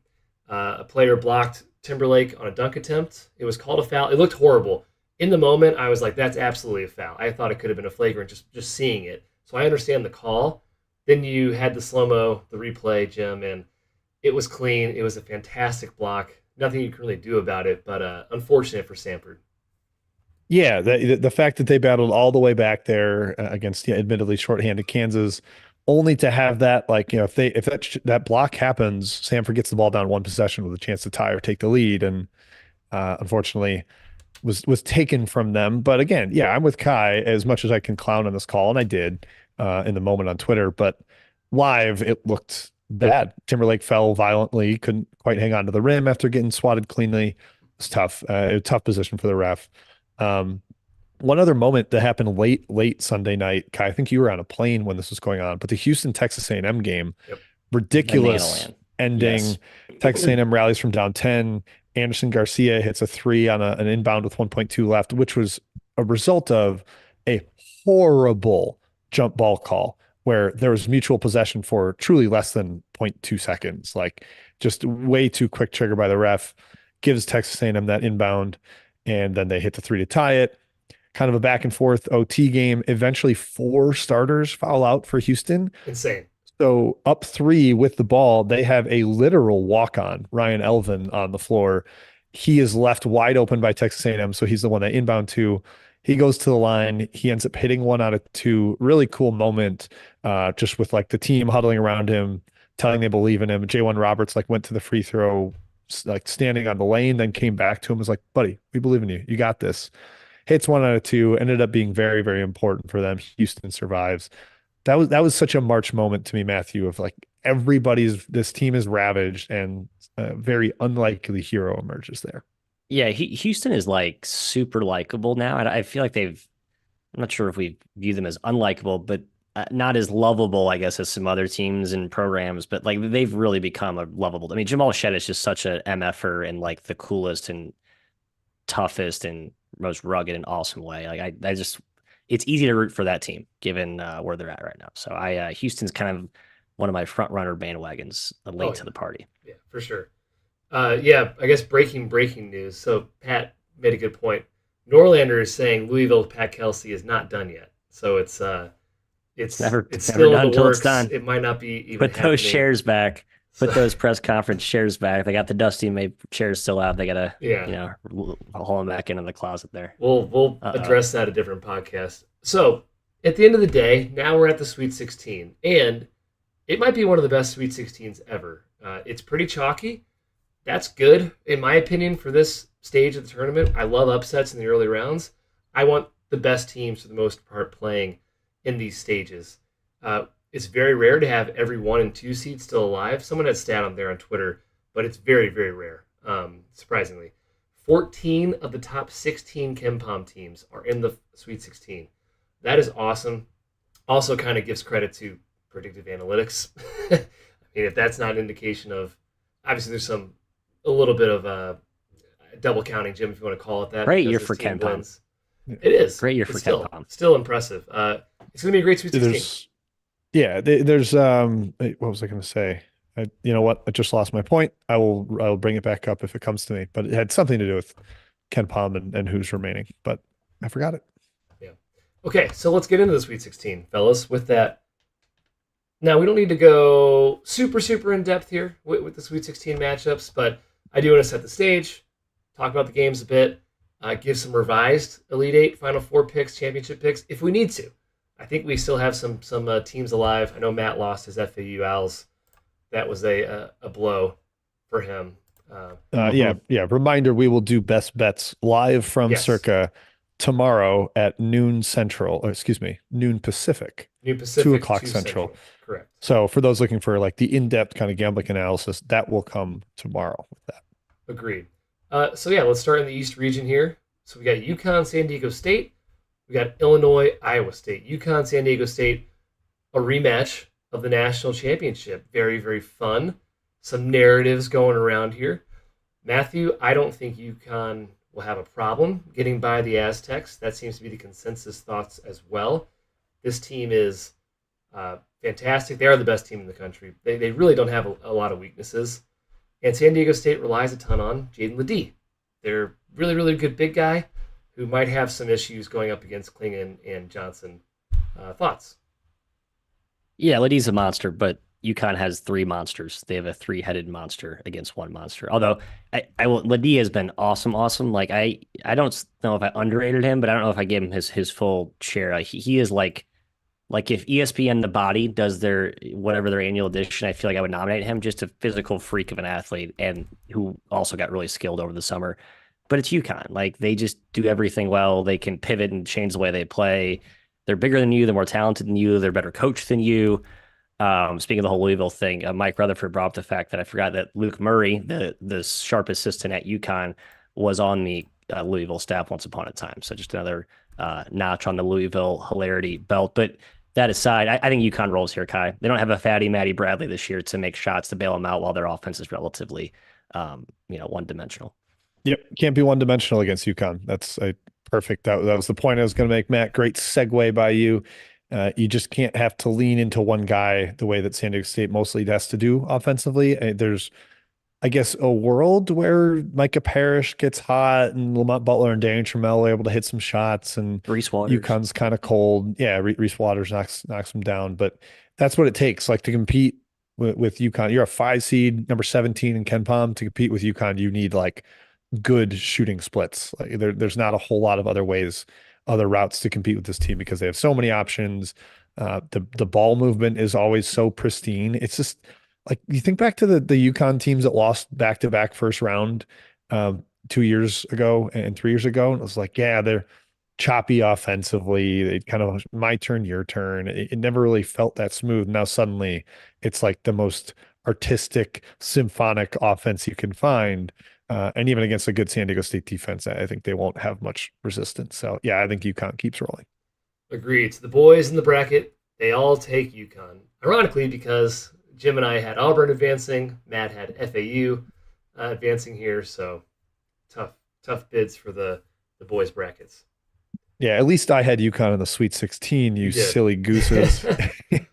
A player blocked Timberlake on a dunk attempt. It was called a foul. It looked horrible. In the moment, I was like, that's absolutely a foul. I thought it could have been a flagrant just seeing it. So I understand the call. Then you had the slow-mo, the replay, Jim, and it was clean. It was a fantastic block. Nothing you can really do about it, but unfortunate for Samford. Yeah, the fact that they battled all the way back there against admittedly shorthanded Kansas, only to have that, like, if that block happens, Samford gets the ball down 1 possession with a chance to tie or take the lead, and unfortunately was taken from them. But again, yeah, I'm with Kai as much as I can clown on this call, and I did in the moment on Twitter, but live it looked bad. Timberlake fell violently, couldn't quite hang on to the rim after getting swatted cleanly. It's tough. A tough position for the ref. One other moment that happened late Sunday night, Kai, I think you were on a plane when this was going on, but the Houston Texas A&M game, ridiculous land. ending. Yes. Texas A&M rallies from down 10. Anderson Garcia hits a three on an inbound with 1.2 left, which was a result of a horrible jump ball call where there was mutual possession for truly less than 0.2 seconds. Like just way too quick trigger by the ref, gives Texas A&M that inbound, and then they hit the three to tie it. Kind of a back and forth OT game. Eventually, 4 starters foul out for Houston. Insane. So up 3 with the ball, they have a literal walk-on, Ryan Elvin, on the floor. He is left wide open by Texas A&M, so he's the one that inbound to. He goes to the line. He ends up hitting 1 out of 2. Really cool moment, just with like the team huddling around him, telling they believe in him. J1 Roberts like went to the free throw, like standing on the lane, then came back to him, was like, "Buddy, we believe in you. You got this." Hits 1 out of 2. Ended up being very, very important for them. Houston survives. That was such a March moment to me, Matthew, of like this team is ravaged and a very unlikely hero emerges there. Yeah, Houston is like super likable now. I feel like I'm not sure if we view them as unlikable, but not as lovable, I guess, as some other teams and programs. But like they've really become a lovable. I mean, Jamal Shed is just such a MFer and like the coolest and toughest and most rugged and awesome way. Like I just, it's easy to root for that team given where they're at right now. So Houston's kind of one of my front runner bandwagons late to the party. Yeah, for sure. Yeah, I guess breaking news. So Pat made a good point. Norlander is saying Louisville Pat Kelsey is not done yet. So it's never still done in the until works. it's done. It might not be even Put happening. those shares back. Put those press conference chairs back. They got the Dusty May chairs still out. They gotta, haul them back into the closet there. We'll address that a different podcast. So at the end of the day, now we're at the Sweet 16, and it might be one of the best Sweet 16s ever. It's pretty chalky. That's good, in my opinion, for this stage of the tournament. I love upsets in the early rounds. I want the best teams, for the most part, playing in these stages. It's very rare to have every 1 and 2 seeds still alive. Someone had stat on there on Twitter, but it's very, very rare, surprisingly. 14 of the top 16 KenPom teams are in the Sweet 16. That is awesome. Also kind of gives credit to predictive analytics. I mean, if that's not an indication of, obviously there's a little bit of double counting, Jim, if you want to call it that. Great year for KenPom. It is. Great year for KenPom. Still impressive. It's going to be a great Sweet 16. There's what was I going to say? You know what? I just lost my point. I'll bring it back up if it comes to me. But it had something to do with KenPom and who's remaining. But I forgot it. Yeah. Okay, so let's get into the Sweet 16, fellas. With that, now we don't need to go super in depth here with the Sweet 16 matchups, but I do want to set the stage, talk about the games a bit, give some revised Elite Eight, Final Four picks, championship picks if we need to. I think we still have some teams alive. I know Matt lost his FAU Owls. That was a blow for him. Reminder: we will do best bets live from Circa tomorrow at noon Pacific. Noon Pacific, 2 o'clock Central. Correct. So for those looking for like the in-depth kind of gambling analysis, that will come tomorrow with that. Agreed. Let's start in the East region here. So we got UConn, San Diego State. We got Illinois, Iowa State. UConn, San Diego State, a rematch of the national championship. Very, very fun. Some narratives going around here. Matthew, I don't think UConn will have a problem getting by the Aztecs. That seems to be the consensus thoughts as well. This team is fantastic. They are the best team in the country. They really don't have a lot of weaknesses. And San Diego State relies a ton on Jaden Ledee. They're really, really good big guy who might have some issues going up against Klingon and Johnson. Thoughts? Yeah, Ledee's a monster, but UConn has 3 monsters. They have a 3-headed monster against 1 monster. Although Ledee has been awesome. Like I don't know if I underrated him, but I don't know if I gave him his full share. He is like if ESPN The Body does their annual edition, I feel like I would nominate him. Just a physical freak of an athlete and who also got really skilled over the summer. But it's UConn. Like they just do everything well. They can pivot and change the way they play. They're bigger than you. They're more talented than you. They're a better coach than you. Speaking of the whole Louisville thing, Mike Rutherford brought up the fact that I forgot that Luke Murray, the sharp assistant at UConn, was on the Louisville staff once upon a time. So just another notch on the Louisville hilarity belt. But that aside, I think UConn rolls here, Kai. They don't have a fatty Matty Bradley this year to make shots to bail them out while their offense is relatively, one dimensional. Yep, can't be one dimensional against UConn. That's perfect. That was the point I was going to make, Matt. Great segue by you. You just can't have to lean into one guy the way that San Diego State mostly has to do offensively. There's, I guess, a world where Micah Parrish gets hot and Lamont Butler and Daniel Trammell are able to hit some shots, and Reese Waters. UConn's kind of cold. Yeah, Reese Waters knocks them down, but that's what it takes. Like to compete with UConn, you're a 5 seed, number 17 in Ken Palm. To compete with UConn, you need like good shooting splits. Like there's not a whole lot of other routes to compete with this team because they have so many options. The ball movement is always so pristine. It's just like you think back to the UConn teams that lost back-to-back first round 2 years ago and 3 years ago. And it was like, yeah, they're choppy offensively. They kind of my turn, your turn. It never really felt that smooth. Now suddenly it's like the most artistic, symphonic offense you can find. And even against a good San Diego State defense, I think they won't have much resistance. So yeah, I think UConn keeps rolling. Agreed. So the boys in the bracket, they all take UConn. Ironically, because Jim and I had Auburn advancing, Matt had FAU advancing here. So tough bids for the boys brackets. Yeah, at least I had UConn in the Sweet 16, you silly gooses.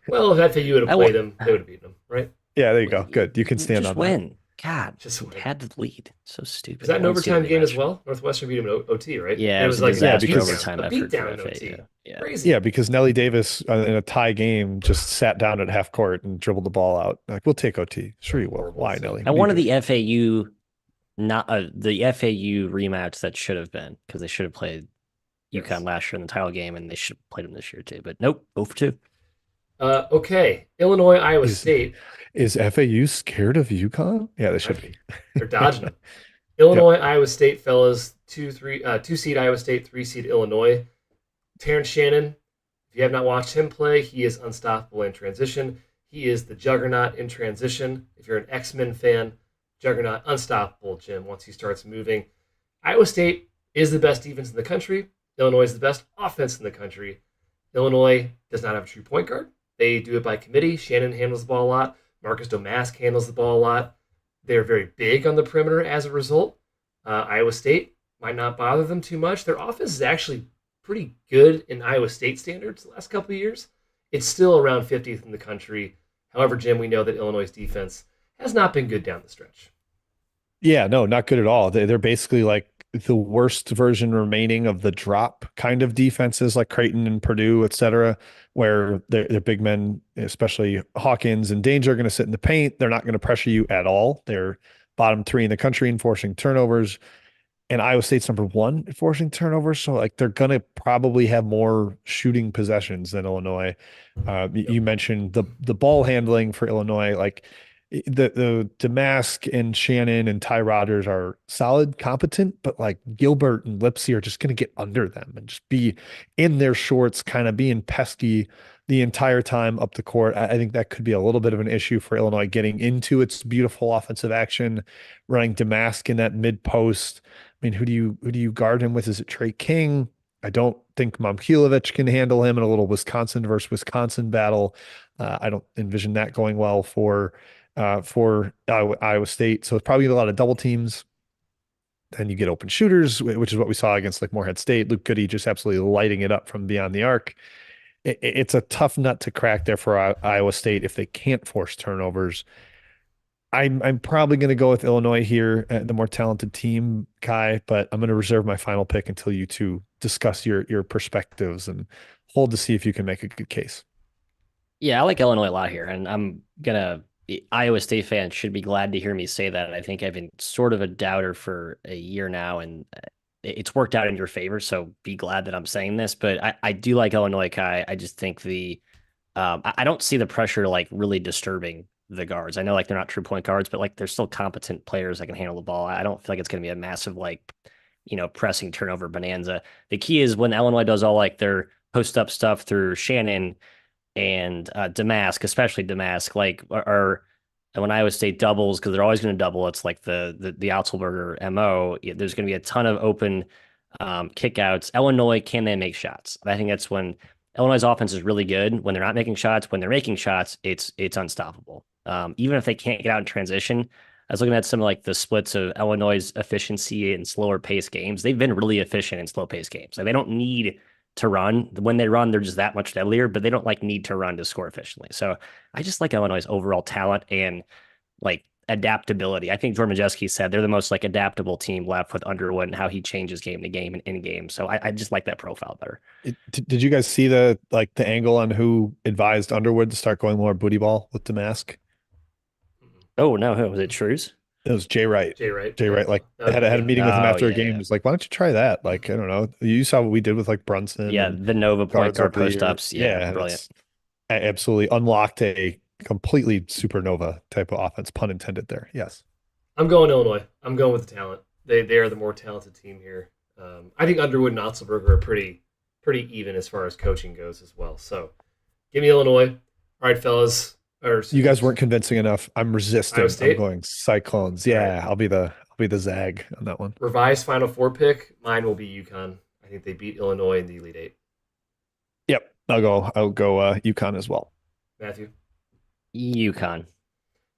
Well, if FAU would have played them, they would have beaten them, right? Yeah, there you go. Good. You can stand just on win. that. God, Just win. had to lead. So stupid. Is that an overtime game as well? Northwestern beat them in OT, right? Yeah, it was like a overtime a effort beatdown in for OT. FAU. Yeah. Crazy. Yeah, because Nelly Davis in a tie game just sat down at half court and dribbled the ball out. Like, we'll take OT. Sure you will. Why, Nelly? I wanted the FAU, not the FAU rematch that should have been, because they should have played UConn last year in the title game, and they should have played them this year too. But nope, 0 for 2. Okay, Illinois, Iowa State. Is FAU scared of UConn? Yeah, they should be. They're dodging them. Illinois, Iowa State, fellas. 2 seed Iowa State, 3 seed Illinois. Terrence Shannon, if you have not watched him play, he is unstoppable in transition. He is the juggernaut in transition. If you're an X-Men fan, juggernaut, unstoppable, Jim, once he starts moving. Iowa State is the best defense in the country. Illinois is the best offense in the country. Illinois does not have a true point guard. They do it by committee. Shannon handles the ball a lot. Marcus Domask handles the ball a lot. They're very big on the perimeter as a result. Iowa State might not bother them too much. Their offense is actually pretty good in Iowa State standards the last couple of years. It's still around 50th in the country. However, Jim, we know that Illinois' defense has not been good down the stretch. Yeah, no, not good at all. They're basically like the worst version remaining of the drop kind of defenses like Creighton and Purdue, et cetera, where their big men, especially Hawkins and Danger, are going to sit in the paint. They're not going to pressure you at all. They're bottom 3 in the country in forcing turnovers. And Iowa State's number 1 in forcing turnovers. So like they're going to probably have more shooting possessions than Illinois. You mentioned the ball handling for Illinois, like the Damask and Shannon and Ty Rodgers are solid, competent, but like Gilbert and Lipsy are just going to get under them and just be in their shorts, kind of being pesky the entire time up the court. I think that could be a little bit of an issue for Illinois getting into its beautiful offensive action, running Damask in that mid post. I mean, who do you guard him with? Is it Trey King? I don't think Momkilovich can handle him in a little Wisconsin versus Wisconsin battle. I don't envision that going well for Iowa State. So it's probably a lot of double teams. Then you get open shooters, which is what we saw against like Morehead State. Luke Goody just absolutely lighting it up from beyond the arc. It's a tough nut to crack there for Iowa State if they can't force turnovers. I'm probably going to go with Illinois here, the more talented team, Kai, but I'm going to reserve my final pick until you two discuss your perspectives and hold to see if you can make a good case. Yeah, I like Illinois a lot here, and Iowa State fans should be glad to hear me say that. I think I've been sort of a doubter for a year now, and it's worked out in your favor, so be glad that I'm saying this. But I do like Illinois, Kai. I just think I don't see the pressure like really disturbing the guards. I know like they're not true point guards, but like they're still competent players that can handle the ball. I don't feel like it's going to be a massive pressing turnover bonanza. The key is when Illinois does all like their post up stuff through Shannon and Damask, especially Damask, or when Iowa State doubles, because they're always going to double. It's like the Otzelberger MO. There's going to be a ton of open kickouts. Illinois, can they make shots? I think that's when Illinois' offense is really good when they're not making shots. When they're making shots, it's unstoppable. Even if they can't get out in transition, I was looking at some like the splits of Illinois' efficiency in slower pace games. They've been really efficient in slow pace games. Like they don't need to run. When they run, they're just that much deadlier, but they don't like need to run to score efficiently. So I just like Illinois' overall talent and like adaptability. I think Jordan Majewski said they're the most like adaptable team left with Underwood and how he changes game to game and in game. So I just like that profile better. Did you guys see the angle on who advised Underwood to start going more booty ball with Damask? Oh no, who was it? Shrews? It was Jay Wright. Jay Wright. Jay Wright, like had a Yeah. meeting with him Oh after a yeah, game. yeah. He's like, "Why don't you try that?" Like, I don't know. You saw what we did with like Brunson Yeah, and the Nova point guards guard over the post year. ups. Yeah, brilliant. It's absolutely unlocked a completely supernova type of offense, pun intended there. Yes. I'm going Illinois. I'm going with the talent. They are the more talented team here. I think Underwood and Otzelberger are pretty even as far as coaching goes as well. So give me Illinois. All right, fellas. You guys weren't convincing enough. I'm resisting. Iowa State? I'm going Cyclones. Yeah, Right. I'll be the Zag on that one. Revised Final Four pick. Mine will be UConn. I think they beat Illinois in the Elite Eight. Yep. I'll go UConn as well. Matthew. UConn.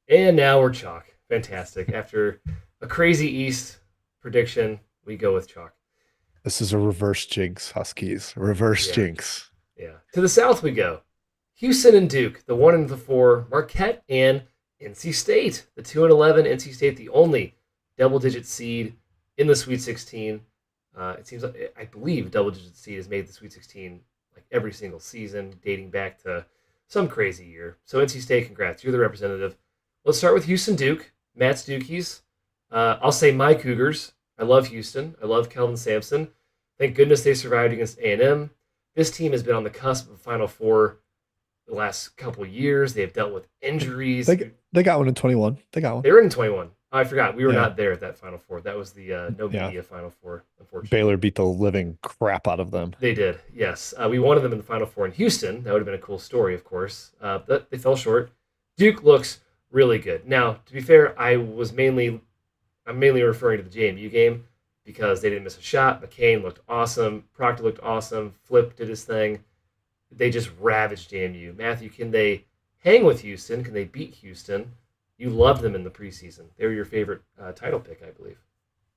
And now we're chalk. Fantastic. After a crazy East prediction, we go with chalk. This is a reverse jinx, Huskies. Reverse Yeah. jinx. Yeah. To the south we go. Houston and Duke, the 1 and the 4, Marquette and NC State, the 2 and 11. NC State, the only double-digit seed in the Sweet 16. It seems like I believe double-digit seed has made the Sweet 16 like every single season, dating back to some crazy year. So NC State, congrats, you're the representative. Let's start with Houston Duke, Matt's Dukies. I'll say my Cougars. I love Houston. I love Kelvin Sampson. Thank goodness they survived against A&M. This team has been on the cusp of Final Four the last couple of years. They have dealt with injuries. They got one in 21. They got one. They were in 21. Oh, I forgot. We were Yeah. not there at that Final Four. That was the no media Final Four, unfortunately. Baylor beat the living crap out of them. They did, yes. We wanted them in the Final Four in Houston. That would have been a cool story, of course. But they fell short. Duke looks really good. Now, to be fair, I'm mainly referring to the JMU game because they didn't miss a shot. McCain looked awesome. Proctor looked awesome. Flip did his thing. They just ravaged JMU. Matthew, can they hang with Houston? Can they beat Houston? You loved them in the preseason. They were your favorite title pick, I believe.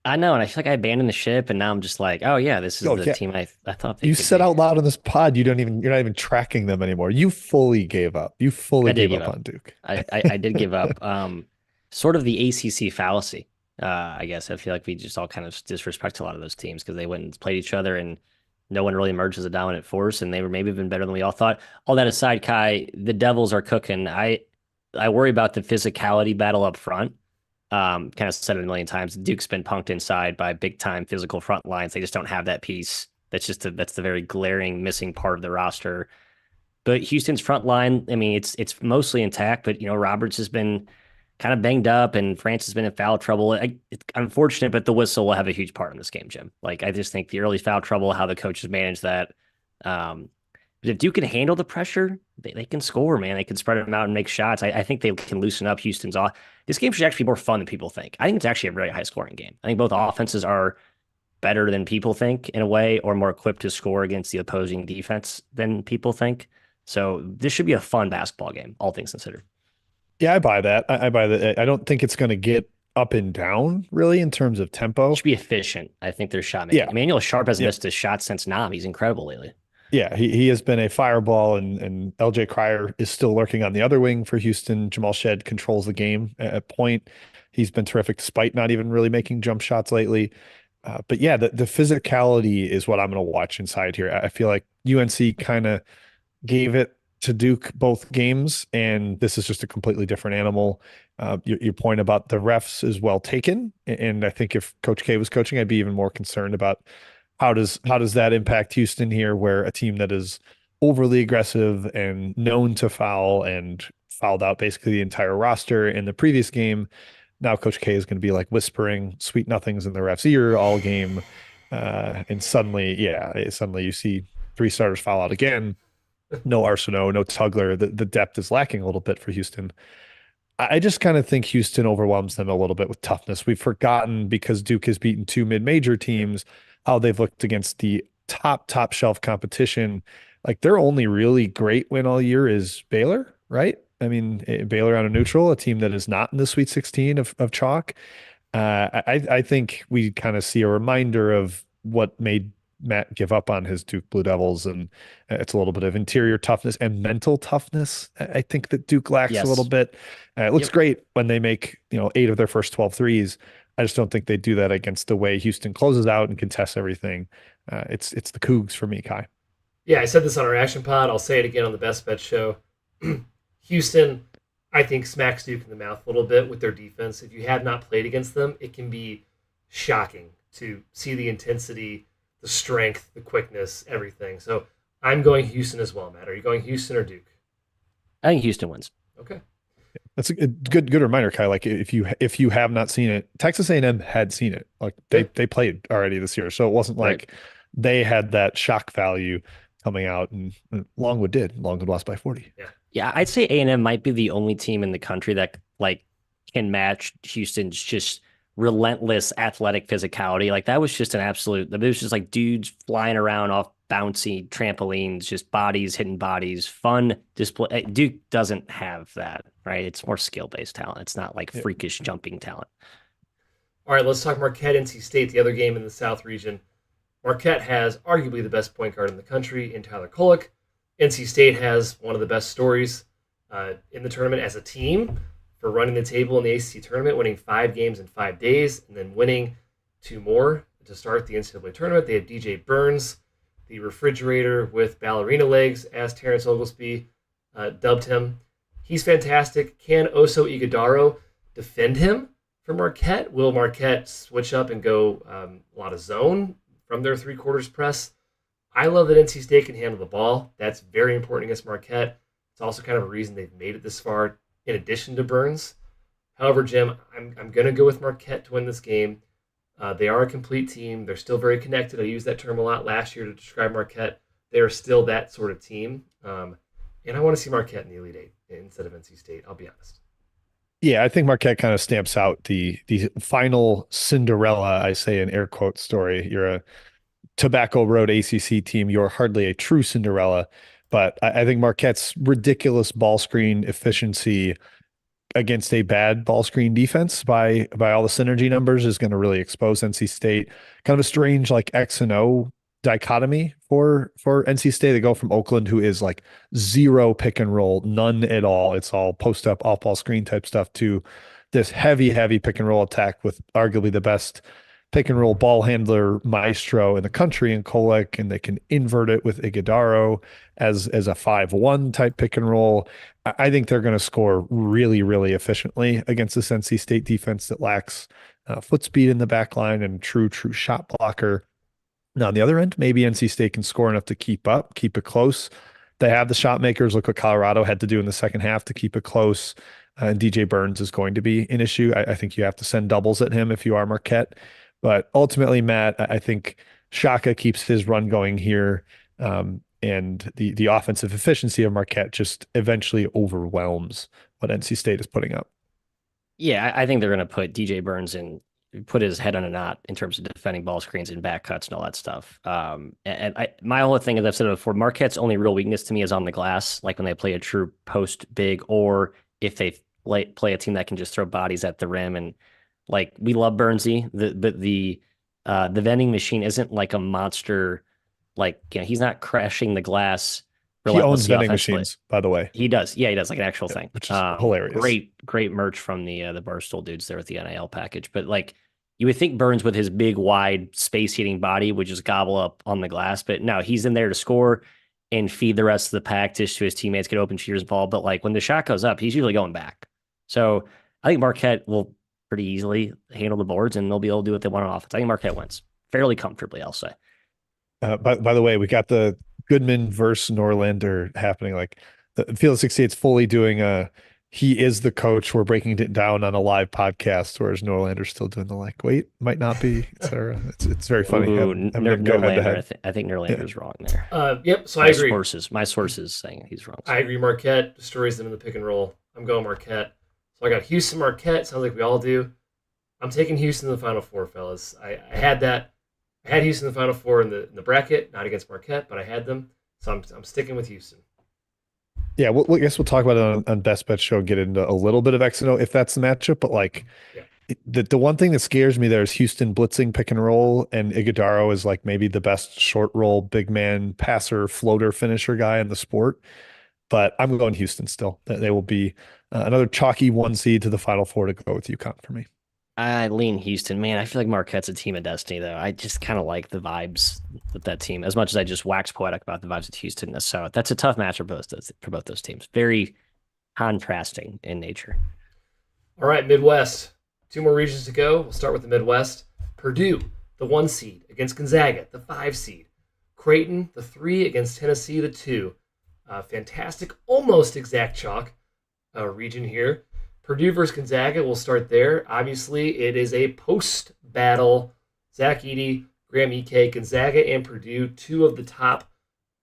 I know, and I feel like I abandoned the ship, and now I'm just like, oh yeah, this is the team I thought they You could said be. out loud on this pod you're not even tracking them anymore. You fully gave up. You fully gave up on Duke. I did give up. Sort of the ACC fallacy. I guess I feel like we just all kind of disrespect a lot of those teams because they went and played each other, and no one really emerged as a dominant force, and they were maybe even better than we all thought. All that aside, Kai, the Devils are cooking. I worry about the physicality battle up front. Kind of said it a million times. Duke's been punked inside by big time physical front lines. They just don't have that piece. That's the very glaring missing part of the roster. But Houston's front line, I mean, it's mostly intact, but Roberts has been kind of banged up and France has been in foul trouble. It's unfortunate, but the whistle will have a huge part in this game, Jim. Like, I just think the early foul trouble, how the coaches manage that. But if Duke can handle the pressure, they can score, man. They can spread them out and make shots. I think they can loosen up Houston's off. This game should actually be more fun than people think. I think it's actually a very high scoring game. I think both offenses are better than people think in a way, or more equipped to score against the opposing defense than people think. So this should be a fun basketball game, all things considered. Yeah, I buy that. I buy that. I don't think it's going to get up and down really in terms of tempo. It should be efficient. I think their shot making. Yeah. Emmanuel Sharp has missed his shot since Nam. He's incredible lately. Yeah, he has been a fireball, and LJ Cryer is still lurking on the other wing for Houston. Jamal Shed controls the game at point. He's been terrific despite not even really making jump shots lately. But yeah, the physicality is what I'm going to watch inside here. I feel like UNC kind of gave it to Duke both games, and this is just a completely different animal. Your point about the refs is well taken, and I think if Coach K was coaching, I'd be even more concerned about how does that impact Houston here, where a team that is overly aggressive and known to foul and fouled out basically the entire roster in the previous game. Now Coach K is going to be like whispering sweet nothings in the ref's ear all game. And suddenly you see three starters foul out again. No Arsenault, no Tugler. The depth is lacking a little bit for Houston. I just kind of think Houston overwhelms them a little bit with toughness. We've forgotten, because Duke has beaten two mid-major teams, how they've looked against the top shelf competition. like their only really great win all year is Baylor, right? I mean, Baylor on a neutral, a team that is not in the Sweet 16 of chalk. I think we kind of see a reminder of what made Matt give up on his Duke Blue Devils, and it's a little bit of interior toughness and mental toughness. I think that Duke lacks a little Yes. bit. It looks Yep. great when they make 8 of their first 12 threes. I just don't think they do that against the way Houston closes out and contests everything. It's the Cougs for me, Kai. Yeah, I said this on our Reaction Pod. I'll say it again on the Best Bet show. Houston, I think, smacks Duke in the mouth a little bit with their defense. If you have not played against them, it can be shocking to see the intensity, the strength, the quickness, everything. So I'm going Houston as well, Matt. Are you going Houston or Duke? I think Houston wins. Okay. That's a good reminder, Kai. Like if you have not seen it, Texas A&M had seen it. Like Yeah. they played already this year, so it wasn't like they had that shock value coming out. And Longwood did. Longwood lost by 40. Yeah, I'd say A&M might be the only team in the country that like can match Houston's just relentless athletic physicality. Like that was just an absolute. It was just like dudes flying around off bouncy trampolines, just bodies hitting bodies, fun display. Duke doesn't have that, right? It's more skill-based talent. It's not like freakish jumping talent. All right, let's talk Marquette, NC State, the other game in the South region. Marquette has arguably the best point guard in the country in Tyler Kolek. NC State has one of the best stories in the tournament as a team for running the table in the ACC tournament, winning 5 games in 5 days, and then winning 2 more to start the NCAA tournament. They have DJ Burns, the refrigerator with ballerina legs, as Terrence Oglesby dubbed him. He's fantastic. Can Oso Ighodaro defend him for Marquette? Will Marquette switch up and go a lot of zone from their three-quarters press? I love that NC State can handle the ball. That's very important against Marquette. It's also kind of a reason they've made it this far in addition to Burns. However, Jim, I'm going to go with Marquette to win this game. They are a complete team. They're still very connected. I used that term a lot last year to describe Marquette. They are still that sort of team. And I want to see Marquette in the Elite Eight instead of NC State, I'll be honest. Yeah, I think Marquette kind of stamps out the final Cinderella, I say in air quote story. You're a Tobacco Road ACC team. You're hardly a true Cinderella, but I think Marquette's ridiculous ball screen efficiency against a bad ball screen defense by all the synergy numbers is going to really expose NC State. Kind of a strange like X and O dichotomy for NC State. They go from Oakland, who is like zero pick and roll, none at all. It's all post up, off ball screen type stuff, to this heavy pick and roll attack with arguably the best pick and roll ball handler maestro in the country in Kolek, and they can invert it with Ighodaro as a 5-1 type pick and roll. I think they're going to score really efficiently against this NC State defense that lacks foot speed in the back line and true shot blocker. Now, on the other end, maybe NC State can score enough to keep it close. They have the shot makers. Look what Colorado had to do in the second half to keep it close. And DJ Burns is going to be an issue. I think you have to send doubles at him if you are Marquette. But ultimately, Matt, I think Shaka keeps his run going here. And the offensive efficiency of Marquette just eventually overwhelms what NC State is putting up. Yeah, I think they're going to put DJ Burns in, put his head on a knot in terms of defending ball screens and back cuts and all that stuff. My only thing, as I've said before, Marquette's only real weakness to me is on the glass, like when they play a true post big, or if they play a team that can just throw bodies at the rim. And like, we love Burnsy, but the vending machine isn't like a monster. Like, he's not crashing the glass. He owns vending machines, by the way. He does. Yeah, he does, like an actual thing. Which is hilarious. Great merch from the Barstool dudes there with the NIL package. But like, you would think Burns with his big, wide, space-eating body would just gobble up on the glass. But no, he's in there to score and feed the rest of the pack to his teammates, get open cheers and ball. But like, when the shot goes up, he's usually going back. So I think Marquette will pretty easily handle the boards, and they'll be able to do what they want on offense. I think Marquette wins fairly comfortably, I'll say. By the way, we got the Goodman versus Norlander happening. Like the Field 68's fully doing he is the coach. We're breaking it down on a live podcast, whereas Norlander's still doing the like, wait, might not be, etc. It's very funny. Ooh, Norlander, I think Norlander's wrong there. Yep, so I agree. My sources saying he's wrong. So. I agree. Marquette destroys them in the pick and roll. I'm going Marquette. So I got Houston, Marquette. Sounds like we all do. I'm taking Houston in the Final Four, fellas. I had that. I had Houston in the Final Four in the bracket, not against Marquette, but I had them. So I'm sticking with Houston. Yeah, I guess we'll talk about it on Best Bet Show, get into a little bit of X and O if that's the matchup. But like Yeah. the one thing that scares me there is Houston blitzing pick and roll, and Iguodaro is like maybe the best short roll big man passer floater finisher guy in the sport. But I'm going Houston still. They will be another chalky one seed to the Final Four to go with UConn for me. I lean Houston. Man, I feel like Marquette's a team of destiny, though. I just kind of like the vibes with that team as much as I just wax poetic about the vibes with Houston. So that's a tough match for both those teams. Very contrasting in nature. All right, Midwest. 2 more regions to go. We'll start with the Midwest. Purdue, the 1 seed, against Gonzaga, the 5 seed. Creighton, the 3, against Tennessee, the 2. Fantastic, almost exact chalk region here. Purdue versus Gonzaga, we'll start there. Obviously, it is a post-battle. Zach Edey, Graham Ike, Gonzaga, and Purdue, 2 of the top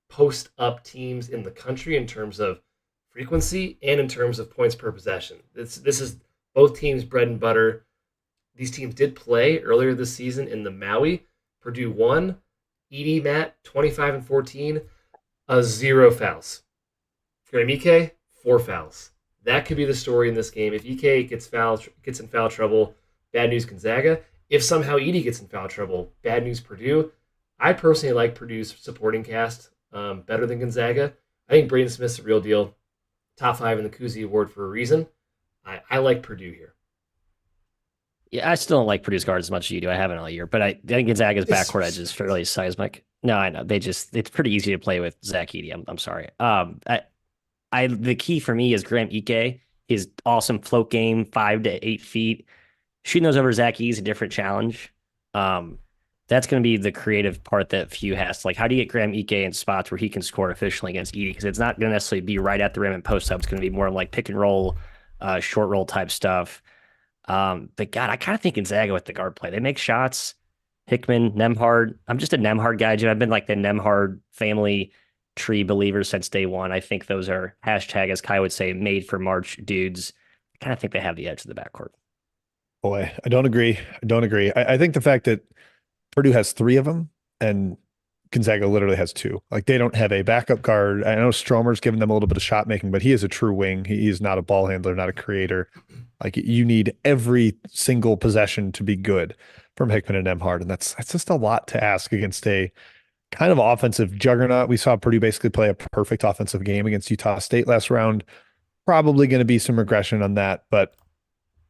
post-up teams in the country in terms of frequency and in terms of points per possession. This is both teams' bread and butter. These teams did play earlier this season in the Maui. Purdue won. Edey, Matt, 25 and 14, 0 fouls. Graham Ike, 4 fouls. That could be the story in this game. If Ike gets in foul trouble, bad news Gonzaga. If somehow Edey gets in foul trouble, bad news Purdue. I personally like Purdue's supporting cast better than Gonzaga. I think Braden Smith's the real deal. Top 5 in the Cousy Award for a reason. I like Purdue here. Yeah, I still don't like Purdue's guards as much as you do. I haven't all year, but I think Gonzaga's backcourt edge is fairly seismic. No, I know it's pretty easy to play with Zach Edey. I'm sorry. The key for me is Graham Ike, his awesome float game, 5 to 8 feet. Shooting those over Zach Edey is a different challenge. That's going to be the creative part that few has. Like, how do you get Graham Ike in spots where he can score efficiently against Edey? Because it's not going to necessarily be right at the rim and post up. It's going to be more like pick and roll, short roll type stuff. But God, I kind of think Gonzaga with the guard play. They make shots. Hickman, Nembhard. I'm just a Nembhard guy, Jim. I've been like the Nembhard family tree believer since day one. I think those are hashtag, as Kai would say, made for March dudes. I kind of think they have the edge of the backcourt. Boy, I don't agree. I think the fact that Purdue has 3 of them and Gonzaga literally has 2. Like, they don't have a backup guard. I know Stromer's giving them a little bit of shot making, but he is a true wing. He is not a ball handler, not a creator. Like, you need every single possession to be good from Hickman and Nembhard, and that's just a lot to ask against a kind of offensive juggernaut. We saw Purdue basically play a perfect offensive game against Utah State last round. Probably going to be some regression on that, but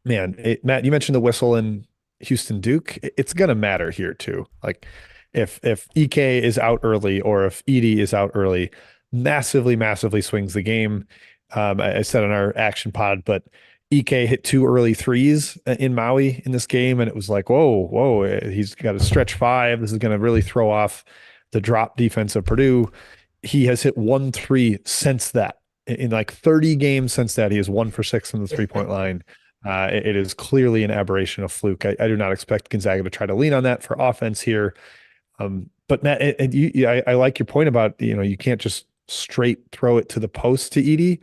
man, Matt, you mentioned the whistle in Houston Duke. It's going to matter here too. Like, if Ike is out early or if Edey is out early, massively swings the game. I said on our action pod, but Ike hit 2 early threes in Maui in this game, and it was like, whoa, he's got a stretch 5. This is going to really throw off the drop defense of Purdue. He has hit 1 3 since that. In like 30 games since that, he is 1 for 6 from the 3-point line. It is clearly an aberration of fluke. I do not expect Gonzaga to try to lean on that for offense here. But Matt, I like your point about, you can't just straight throw it to the post to Edey,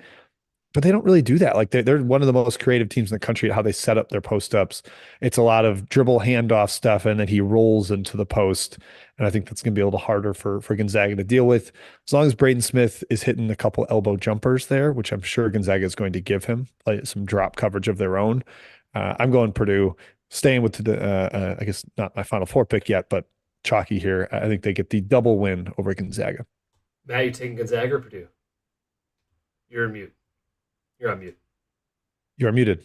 but they don't really do that. Like, they're one of the most creative teams in the country at how they set up their post ups. It's a lot of dribble handoff stuff, and then he rolls into the post. And I think that's going to be a little harder for Gonzaga to deal with. As long as Braden Smith is hitting a couple elbow jumpers there, which I'm sure Gonzaga is going to give him some drop coverage of their own. I'm going Purdue, staying with I guess not my Final Four pick yet, but chalky here. I think they get the double win over Gonzaga. Matt, you taking Gonzaga or Purdue? You're on mute. You are muted.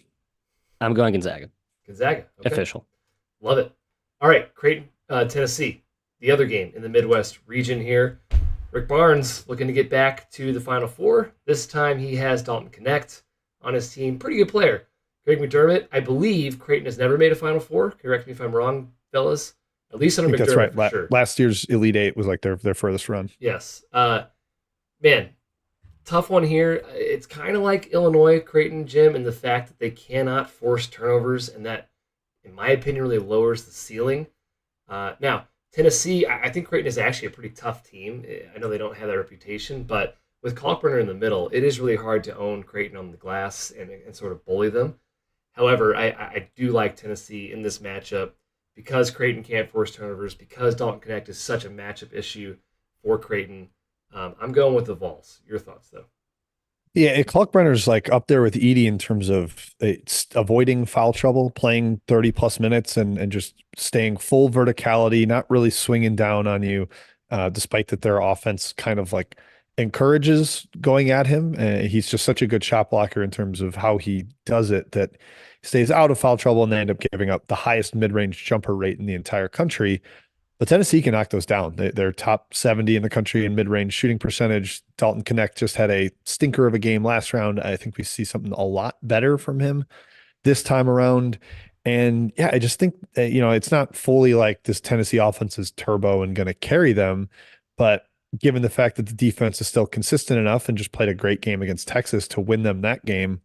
I'm going Gonzaga. Gonzaga. Okay. Official. Love it. All right, Creighton, Tennessee. The other game in the Midwest region here. Rick Barnes looking to get back to the Final Four. This time he has Dalton Knecht on his team. Pretty good player. Greg McDermott, I believe Creighton has never made a Final Four. Correct me if I'm wrong, fellas. At least under McDermott, that's right. Sure. Last year's Elite Eight was like their furthest run. Yes. Man, tough one here. It's kind of like Illinois, Creighton, Jim, in the fact that they cannot force turnovers, and that, in my opinion, really lowers the ceiling. Now, Tennessee, I think Creighton is actually a pretty tough team. I know they don't have that reputation, but with Kalkbrenner in the middle, it is really hard to own Creighton on the glass and sort of bully them. However, I do like Tennessee in this matchup because Creighton can't force turnovers, because Dalton Knecht is such a matchup issue for Creighton. I'm going with the Vols. Your thoughts, though? Yeah, Kalkbrenner's like up there with Edie in terms of it's avoiding foul trouble, playing 30 plus minutes and just staying full verticality, not really swinging down on you, despite that their offense kind of like encourages going at him. He's just such a good shot blocker in terms of how he does it that he stays out of foul trouble and they end up giving up the highest mid-range jumper rate in the entire country. But Tennessee can knock those down. They're top 70 in the country in mid-range shooting percentage. Dalton Connect just had a stinker of a game last round. I think we see something a lot better from him this time around. And yeah, I just think that, it's not fully like this Tennessee offense is turbo and going to carry them. But given the fact that the defense is still consistent enough and just played a great game against Texas to win them that game,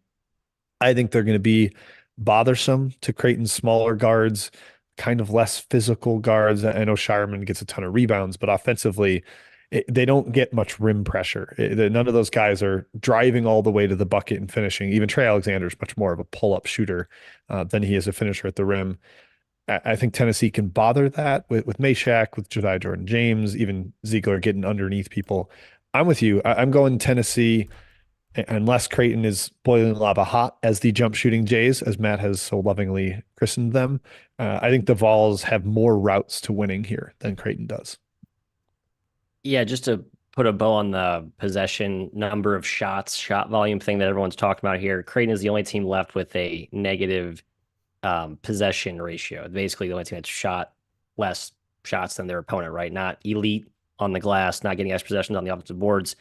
I think they're going to be bothersome to Creighton's smaller guards, kind of less physical guards. I know Shireman gets a ton of rebounds, but offensively, they don't get much rim pressure. None of those guys are driving all the way to the bucket and finishing. Even Trey Alexander is much more of a pull-up shooter than he is a finisher at the rim. I think Tennessee can bother that with Meshack, with Jediah Jordan-James, even Ziegler getting underneath people. I'm with you. I'm going Tennessee unless Creighton is boiling lava hot as the jump shooting Jays, as Matt has so lovingly christened them. I think the Vols have more routes to winning here than Creighton does. Yeah, just to put a bow on the possession number of shots, shot volume thing that everyone's talking about here, Creighton is the only team left with a negative possession ratio. Basically, the only team that's shot less shots than their opponent, right? Not elite on the glass, not getting extra possessions on the offensive boards.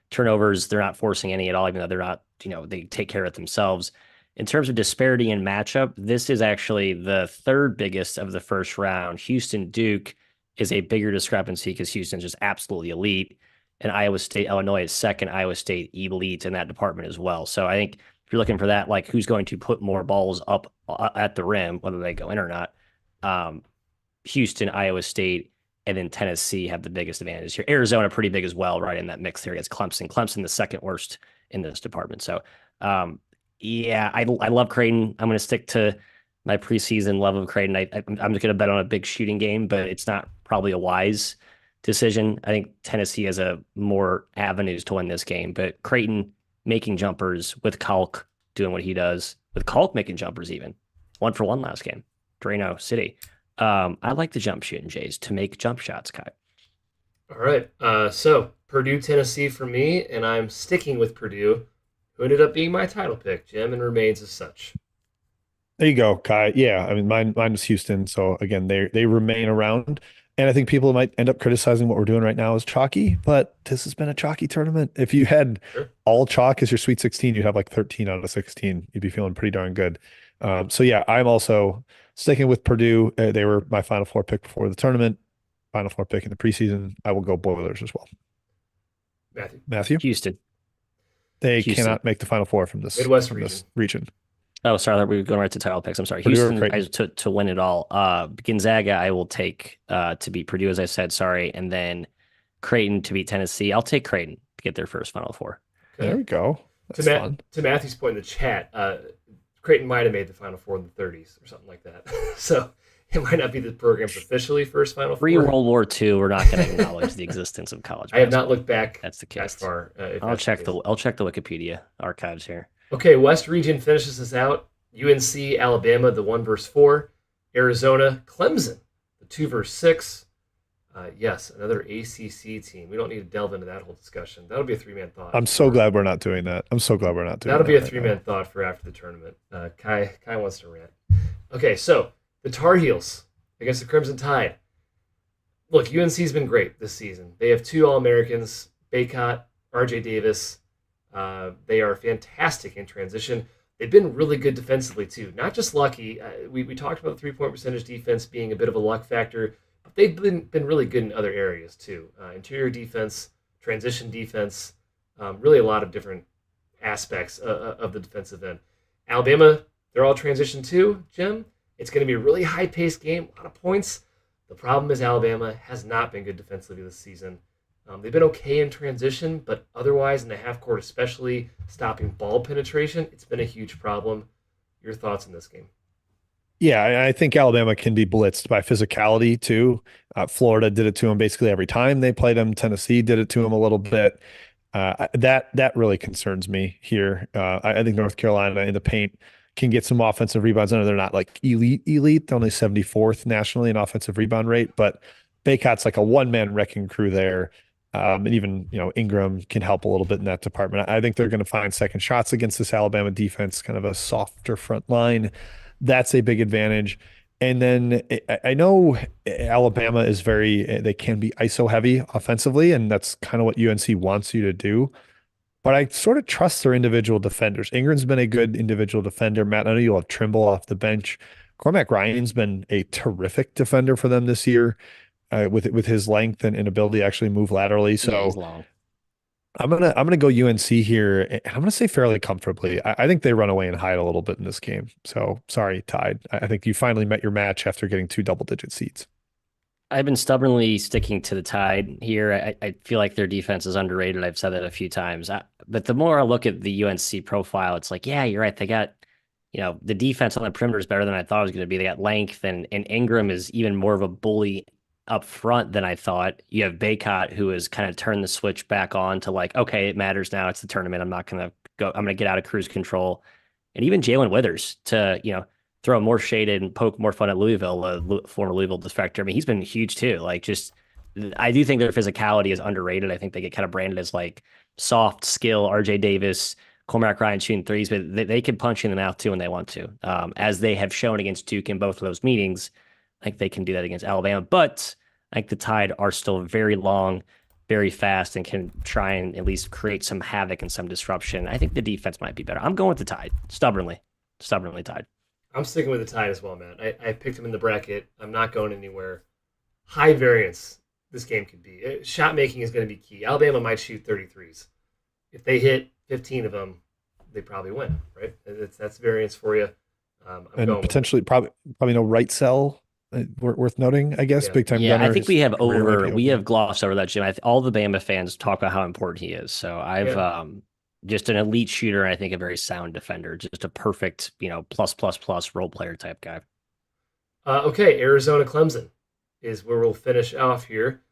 Turnovers, they're not forcing any at all, even though they're not, they take care of it themselves. In terms of disparity in matchup, this is actually the third biggest of the first round. Houston Duke is a bigger discrepancy because Houston's just absolutely elite. And Iowa State, Illinois is second, Iowa State elite in that department as well. So I think if you're looking for that, like who's going to put more balls up at the rim, whether they go in or not, Houston, Iowa State, and then Tennessee have the biggest advantage here. Arizona pretty big as well, right in that mix there against Clemson. Clemson the second worst in this department. So yeah, I love Creighton. I'm going to stick to my preseason love of Creighton. I'm just going to bet on a big shooting game, but it's not probably a wise decision. I think Tennessee has a more avenues to win this game, but Creighton making jumpers with Kalk doing what he does, with Kalk making jumpers even. 1-for-1 last game, Drano City. I like the jump shooting Jays to make jump shots, Kai. All right. So Purdue, Tennessee for me, and I'm sticking with Purdue, who ended up being my title pick, Jim, and remains as such. There you go, Kai. Yeah, I mean, mine was Houston. So again, they remain around, and I think people might end up criticizing what we're doing right now as chalky, but this has been a chalky tournament. If you had all chalk as your Sweet 16, you'd have like 13 out of 16. You'd be feeling pretty darn good. So yeah, I'm also sticking with Purdue. They were my Final Four pick before the tournament, Final Four pick in the preseason. I will go Boilers as well. Matthew? Houston. They cannot make the Final Four from this region. Oh, sorry, we were going right to title picks. I'm sorry. Purdue Houston to win it all. Gonzaga, I will take to beat Purdue, as I said. Sorry, and then Creighton to beat Tennessee. I'll take Creighton to get their first Final Four. Okay. There we go. That's fun. To Matthew's point in the chat, Creighton might have made the Final Four in the 30s or something like that. So it might not be the program's officially first Final Four. Pre-World War II, we're not going to acknowledge the existence of college basketball. I have not looked back. That's the case. That far. I'll check the Wikipedia archives here. Okay, West Region finishes us out. UNC, Alabama, the 1 versus 4. Arizona, Clemson, the 2 versus 6. Yes, another ACC team. We don't need to delve into that whole discussion. That'll be a 3-man thought. I'm so glad we're not doing that. That'll be a 3-man thought for after the tournament. Kai wants to rant. Okay, so the Tar Heels against the Crimson Tide. Look, UNC's been great this season. They have 2 All-Americans, Baycott, RJ Davis. They are fantastic in transition. They've been really good defensively, too. Not just lucky. We talked about the three-point percentage defense being a bit of a luck factor, but they've been really good in other areas, too. Interior defense, transition defense, really a lot of different aspects of the defensive end. Alabama, they're all transition, too, Jim. It's going to be a really high-paced game, a lot of points. The problem is Alabama has not been good defensively this season. They've been okay in transition, but otherwise in the half court, especially stopping ball penetration, it's been a huge problem. Your thoughts on this game? Yeah, I think Alabama can be blitzed by physicality too. Florida did it to them basically every time they played them. Tennessee did it to them a little bit. That really concerns me here. I think North Carolina in the paint can get some offensive rebounds. I know they're not like elite, they're only 74th nationally in offensive rebound rate, but Baycott's like a one-man wrecking crew there. And even, Ingram can help a little bit in that department. I think they're going to find second shots against this Alabama defense, kind of a softer front line. That's a big advantage. And then I know Alabama is they can be ISO heavy offensively, and that's kind of what UNC wants you to do. But I sort of trust their individual defenders. Ingram's been a good individual defender. Matt, I know you'll have Trimble off the bench. Cormac Ryan's been a terrific defender for them this year, with his length and ability to actually move laterally. Yeah, he's So long. I'm gonna go UNC here. And I'm gonna say fairly comfortably. I think they run away and hide a little bit in this game. So sorry, Tide. I think you finally met your match after getting two double-digit seeds. I've been stubbornly sticking to the Tide here. I feel like their defense is underrated. I've said that a few times. But the more I look at the UNC profile, it's like, yeah, you're right. They got, the defense on the perimeter is better than I thought it was going to be. They got length, and Ingram is even more of a bully up front than I thought. You have Baycott, who has kind of turned the switch back on to like, okay, it matters now. It's the tournament. I'm not going to go. I'm going to get out of cruise control. And even Jalen Withers to, throw more shade and poke more fun at Louisville, former Louisville defector. I mean, he's been huge too. Like, just I do think their physicality is underrated. I think they get kind of branded as like soft skill. RJ Davis, Cormac Ryan shooting threes, but they can punch in and out too when they want to, as they have shown against Duke in both of those meetings. I think they can do that against Alabama, but I think the Tide are still very long, very fast, and can try and at least create some havoc and some disruption. I think the defense might be better. I'm going with the Tide, stubbornly Tide. I'm sticking with the Tide as well, man. I picked him in the bracket. I'm not going anywhere. High variance this game could be. Shot making is going to be key. Alabama might shoot 33s. If they hit 15 of them, they probably win, right? That's variance for you. I'm And going potentially probably no right cell, worth noting, I guess. Yeah. Big time Yeah, gunner. I think we have Career might be over. glossed over that, Jim. All the Bama fans talk about how important he is. So I've Yeah. just an elite shooter, and I think a very sound defender, just a perfect, plus role player type guy. Okay, Arizona Clemson is where we'll finish off here.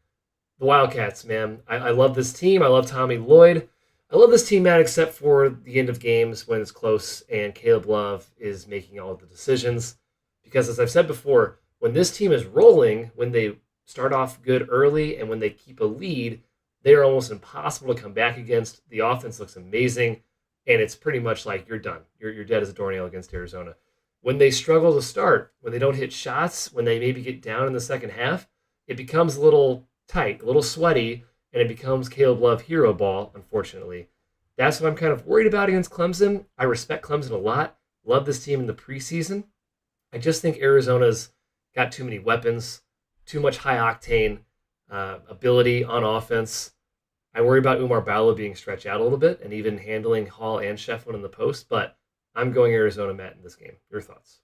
The Wildcats, man. I love this team. I love Tommy Lloyd. I love this team, man, except for the end of games when it's close and Caleb Love is making all of the decisions. Because as I've said before, when this team is rolling, when they start off good early and when they keep a lead, they are almost impossible to come back against. The offense looks amazing, and it's pretty much like you're done. You're dead as a doornail against Arizona. When they struggle to start, when they don't hit shots, when they maybe get down in the second half, it becomes a little tight, a little sweaty, and it becomes Caleb Love hero ball, unfortunately. That's what I'm kind of worried about against Clemson. I respect Clemson a lot. Love this team in the preseason. I just think Arizona's got too many weapons, too much high octane ability on offense. I worry about Umar Ballo being stretched out a little bit and even handling Hall and Shefflin in the post, but I'm going Arizona, Matt, in this game. Your thoughts?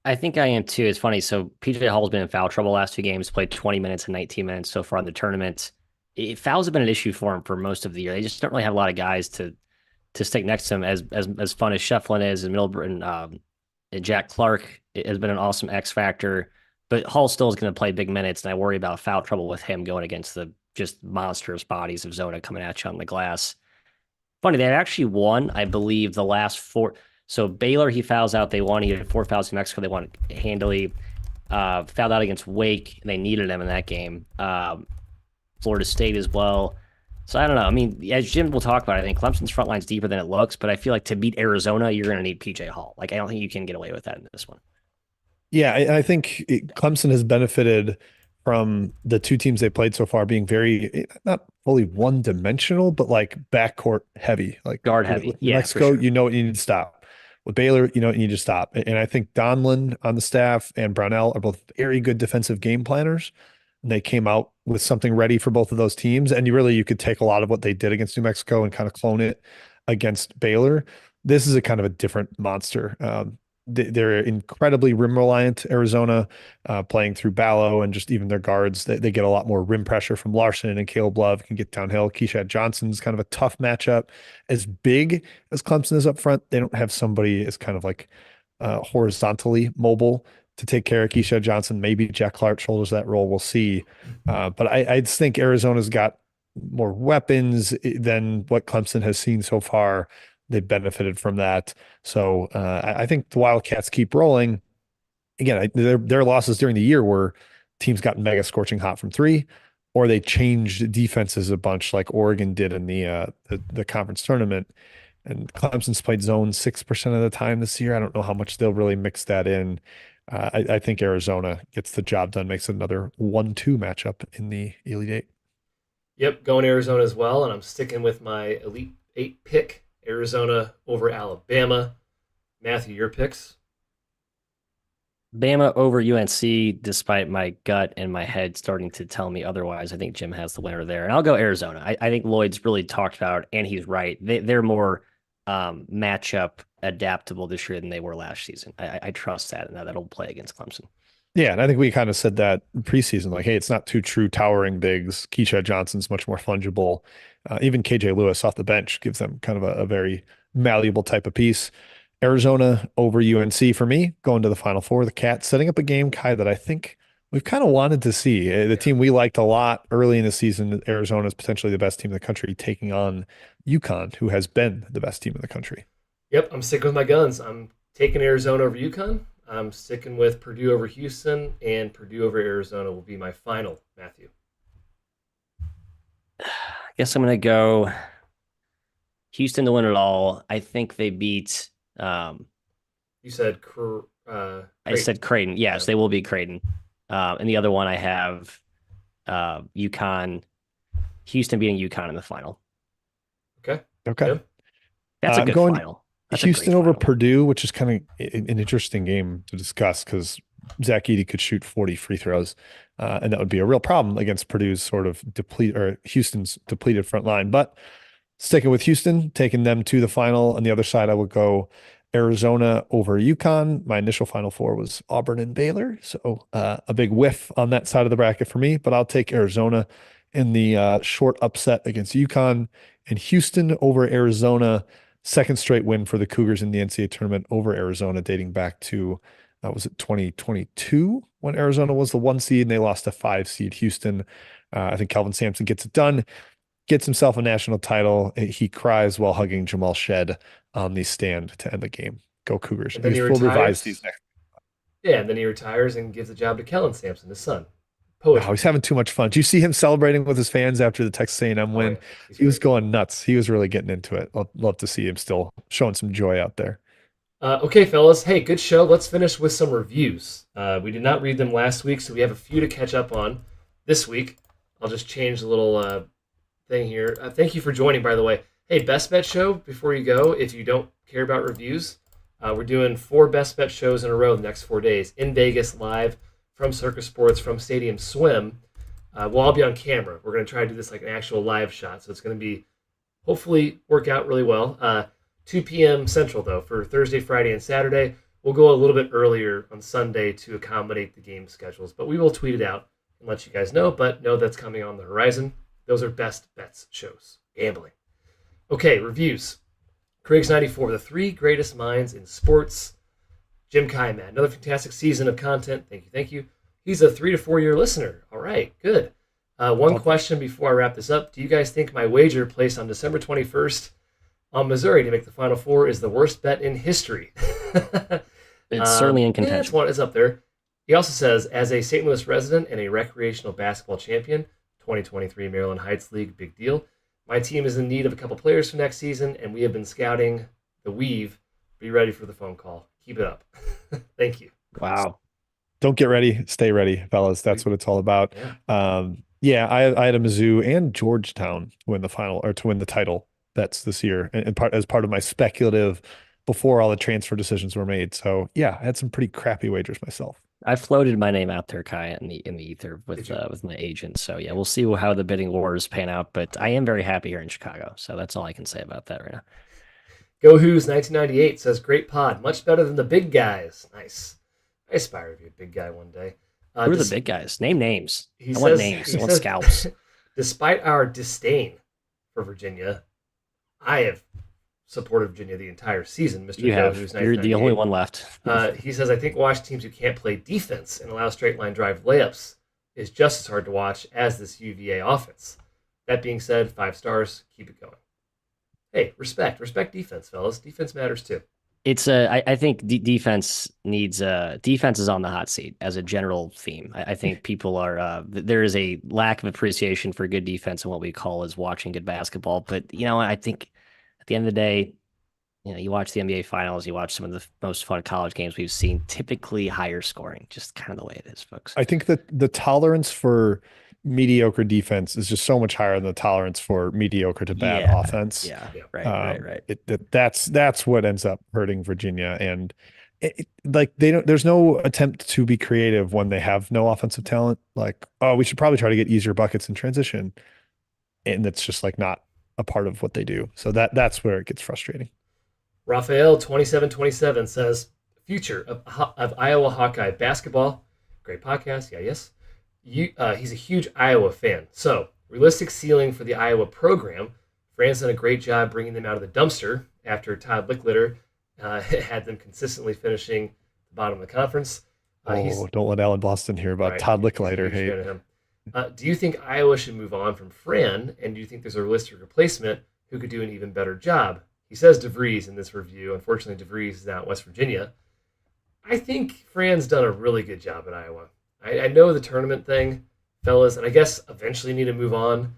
I think I am too. It's funny. So PJ Hall's been in foul trouble last two games, played 20 minutes and 19 minutes so far in the tournament. Fouls have been an issue for him for most of the year. They just don't really have a lot of guys to stick next to him. As fun as Shefflin is, and Middleton, Jack Clark has been an awesome X factor, but Hall still is going to play big minutes, and I worry about foul trouble with him going against the just monstrous bodies of Zona coming at you on the glass. Funny, they actually won, I believe, the last four. So Baylor, he fouls out. They won. He had 4 fouls in Mexico. They won handily. Fouled out against Wake. And they needed him in that game. Florida State as well. So I don't know. I mean, as Jim will talk about, I think Clemson's front line's deeper than it looks. But I feel like to beat Arizona, you're going to need PJ Hall. Like, I don't think you can get away with that in this one. Yeah, I think Clemson has benefited from the two teams they played so far being very not fully one-dimensional, but like backcourt heavy, like Guard heavy. with Yeah, Mexico, for sure. you know what you need to stop. With Baylor, you know what you need to stop. And I think Donlin on the staff and Brownell are both very good defensive game planners. And they came out with something ready for both of those teams. And you could take a lot of what they did against New Mexico and kind of clone it against Baylor. This is a kind of a different monster. They're incredibly rim reliant, Arizona, playing through Ballo and just even their guards. They get a lot more rim pressure from Larson, and Caleb Love can get downhill. Keyshawn Johnson's kind of a tough matchup. As big as Clemson is up front, they don't have somebody as kind of like horizontally mobile to take care of Keisha Johnson. Maybe Jack Clark shoulders that role. We'll see. But I just think Arizona's got more weapons than what Clemson has seen so far. They've benefited from that. So I think the Wildcats keep rolling. Again, their losses during the year were teams got mega scorching hot from three, or they changed defenses a bunch like Oregon did in the conference tournament. And Clemson's played zone 6% of the time this year. I don't know how much they'll really mix that in. I think Arizona gets the job done, makes it another 1-2 matchup in the Elite Eight. Yep, going Arizona as well, and I'm sticking with my Elite Eight pick, Arizona over Alabama. Matthew, your picks? Bama over UNC, despite my gut and my head starting to tell me otherwise. I think Jim has the winner there. And I'll go Arizona. I think Lloyd's really talked about, and he's right. They're more matchup adaptable this year than they were last season. I trust that, and that'll play against Clemson. Yeah, and I think we kind of said that preseason, like, hey, it's not two true towering bigs. Keisha Johnson's much more fungible. Even KJ Lewis off the bench gives them kind of a very malleable type of piece. Arizona over UNC for me, going to the Final Four. The Cats setting up a game, Kai, that I think we've kind of wanted to see. The team we liked a lot early in the season, Arizona is potentially the best team in the country, taking on UConn, who has been the best team in the country. Yep, I'm sticking with my guns. I'm taking Arizona over UConn. I'm sticking with Purdue over Houston, and Purdue over Arizona will be my final, Matthew. I guess I'm going to go Houston to win it all. I think they beat You said I said Creighton. Yes, they will beat Creighton. And the other one I have UConn, Houston beating UConn in the final. Okay. Yep. That's a good going final. That's Houston over final. Purdue, which is kind of an interesting game to discuss because Zach Edey could shoot 40 free throws, and that would be a real problem against Purdue's sort of Houston's depleted front line. But sticking with Houston, taking them to the final. On the other side, I would go Arizona over UConn. My initial Final Four was Auburn and Baylor, so a big whiff on that side of the bracket for me. But I'll take Arizona in the short upset against UConn, and Houston over Arizona. Second straight win for the Cougars in the NCAA tournament over Arizona, dating back to was it 2022 when Arizona was the 1 seed and they lost a 5 seed Houston. I think Kelvin Sampson gets it done, gets himself a national title. He cries while hugging Jamal Shed on the stand to end the game. Go Cougars. And then We'll revise these next. Yeah, and then he retires and gives the job to Kellen Sampson, his son. Oh, he's having too much fun. Do you see him celebrating with his fans after the Texas A&M win? Yeah. He was going nuts. He was really getting into it. I'd love to see him still showing some joy out there. Okay, fellas. Hey, good show. Let's finish with some reviews. We did not read them last week, so we have a few to catch up on this week. I'll just change a little thing here. Thank you for joining, by the way. Hey, Best Bet Show, before you go, if you don't care about reviews, we're doing 4 Best Bet shows in a row the next 4 days. In Vegas, live, from Circus Sports, from Stadium Swim. We'll all be on camera. We're going to try to do this like an actual live shot, so it's going to be hopefully work out really well. 2 p.m. Central, though, for Thursday, Friday, and Saturday. We'll go a little bit earlier on Sunday to accommodate the game schedules, but we will tweet it out and let you guys know, but know that's coming on the horizon. Those are Best Bets shows. Gambling. Okay, reviews. Craig's 94, the 3 greatest minds in sports. Jim Kaiman, another fantastic season of content. Thank you. He's a 3 to 4 year listener. All right, good. One question before I wrap this up. Do you guys think my wager placed on December 21st on Missouri to make the Final Four is the worst bet in history? It's certainly in contention. It's up there. He also says, as a St. Louis resident and a recreational basketball champion, 2023 Maryland Heights League, big deal. My team is in need of a couple players for next season, and we have been scouting the weave. Be ready for the phone call. Keep it up. Thank you. Wow. Don't get ready. Stay ready, fellas. That's what it's all about. Yeah. I had a Mizzou and Georgetown to win the final or to win the title bets this year, and as part of my speculative before all the transfer decisions were made. So yeah, I had some pretty crappy wagers myself. I floated my name out there, Kai, in the ether with my agent. So yeah, we'll see how the bidding wars pan out. But I am very happy here in Chicago. So that's all I can say about that right now. Go Who's 1998 says, great pod, much better than the big guys. Nice. I aspire to be a big guy one day. Who are the big guys? Name names. I want names. I want scalps. Despite our disdain for Virginia, I have supported Virginia the entire season. Mr. You Joe, have. who's You're the only one left. He says, I think watch teams who can't play defense and allow straight line drive layups is just as hard to watch as this UVA offense. That being said, 5 stars, keep it going. Hey, respect defense, fellas. Defense matters too. It's I think defense needs defense is on the hot seat as a general theme. I think people are there is a lack of appreciation for good defense and what we call as watching good basketball. But I think at the end of the day, you watch the NBA finals, you watch some of the most fun college games we've seen, typically higher scoring, just kind of the way it is, folks. I think that the tolerance for mediocre defense is just so much higher than the tolerance for mediocre to bad offense. Yeah, right. That's what ends up hurting Virginia, and like they don't. There's no attempt to be creative when they have no offensive talent. Like, oh, we should probably try to get easier buckets in transition, and that's just like not a part of what they do. So that's where it gets frustrating. Raphael 2727 says, future of Iowa Hawkeye basketball. Great podcast. Yeah, yes. He's a huge Iowa fan. So, realistic ceiling for the Iowa program. Fran's done a great job bringing them out of the dumpster after Todd Licklider had them consistently finishing the bottom of the conference. Don't let Alan Boston hear about Todd Licklider. Hey, do you think Iowa should move on from Fran, and do you think there's a realistic replacement who could do an even better job? He says DeVries in this review. Unfortunately, DeVries is now at West Virginia. I think Fran's done a really good job at Iowa. I know the tournament thing, fellas, and I guess eventually need to move on.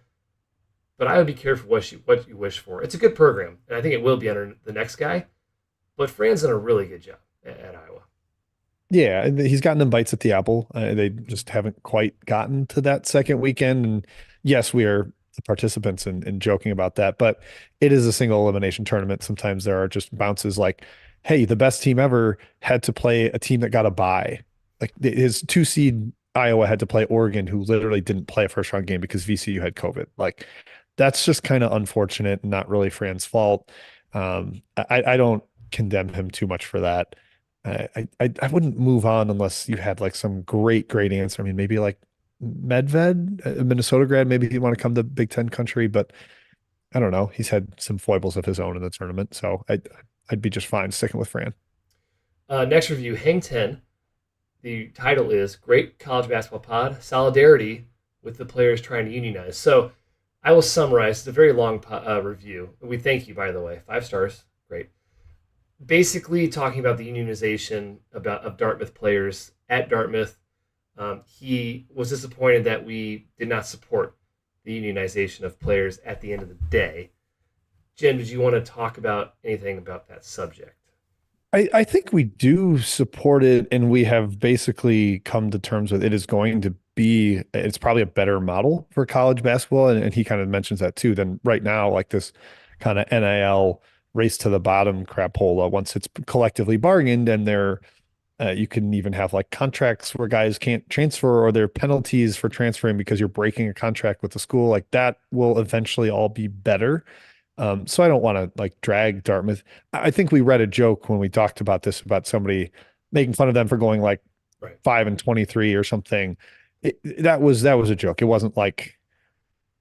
But I would be careful what you wish for. It's a good program, and I think it will be under the next guy. But Fran's done a really good job at Iowa. Yeah, he's gotten them bites at the apple. They just haven't quite gotten to that second weekend. And yes, we are the participants in joking about that, but it is a single elimination tournament. Sometimes there are just bounces like, hey, the best team ever had to play a team that got a bye. Like his 2 seed Iowa had to play Oregon, who literally didn't play a first round game because VCU had COVID. Like that's just kind of unfortunate and not really Fran's fault. I don't condemn him too much for that. I wouldn't move on unless you had like some great answer. I mean, maybe like Medved, a Minnesota grad, maybe he'd want to come to Big Ten country, but I don't know. He's had some foibles of his own in the tournament, so I'd be just fine sticking with Fran. Next review, Hang 10. The title is Great College Basketball Pod, Solidarity with the Players Trying to Unionize. So I will summarize. It's a very long review. We thank you, by the way. 5 stars. Great. Basically talking about the unionization of Dartmouth players at Dartmouth. He was disappointed that we did not support the unionization of players at the end of the day. Jim, did you want to talk about anything about that subject? I think we do support it, and we have basically come to terms with it is going to be, it's probably a better model for college basketball. And he kind of mentions that too. Then right now, like this kind of NIL race to the bottom crapola, once it's collectively bargained and you can even have like contracts where guys can't transfer or there are penalties for transferring because you're breaking a contract with the school. Like that will eventually all be better. So I don't want to like drag Dartmouth. I think we read a joke when we talked about this, about somebody making fun of them for going like 5-23 or something. That was a joke. It wasn't like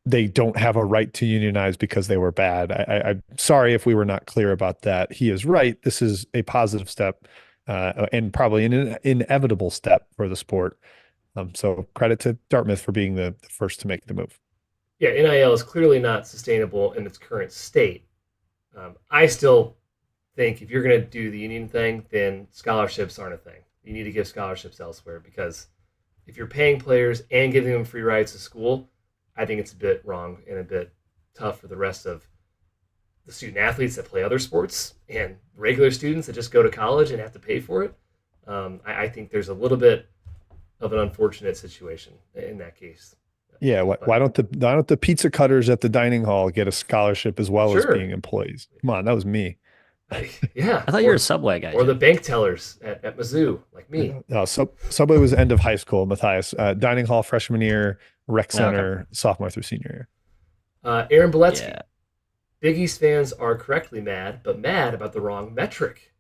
they don't have a right to unionize because they were bad. I'm sorry if we were not clear about that. He is right. This is a positive step and probably an inevitable step for the sport. So credit to Dartmouth for being the first to make the move. Yeah, NIL is clearly not sustainable in its current state. I still think if you're going to do the union thing, then scholarships aren't a thing. You need to give scholarships elsewhere, because if you're paying players and giving them free rides to school, I think it's a bit wrong and a bit tough for the rest of the student athletes that play other sports and regular students that just go to college and have to pay for it. I think there's a little bit of an unfortunate situation in that case. Yeah, why don't the pizza cutters at the dining hall get a scholarship as well as being employees? Come on, that was me. Yeah, I thought you were a Subway guy. Or the bank tellers at Mizzou, like me. No, Subway was end of high school, Matthias. Dining hall freshman year, rec center sophomore through senior year. Aaron Beletsky. Big East fans are correctly mad, but mad about the wrong metric.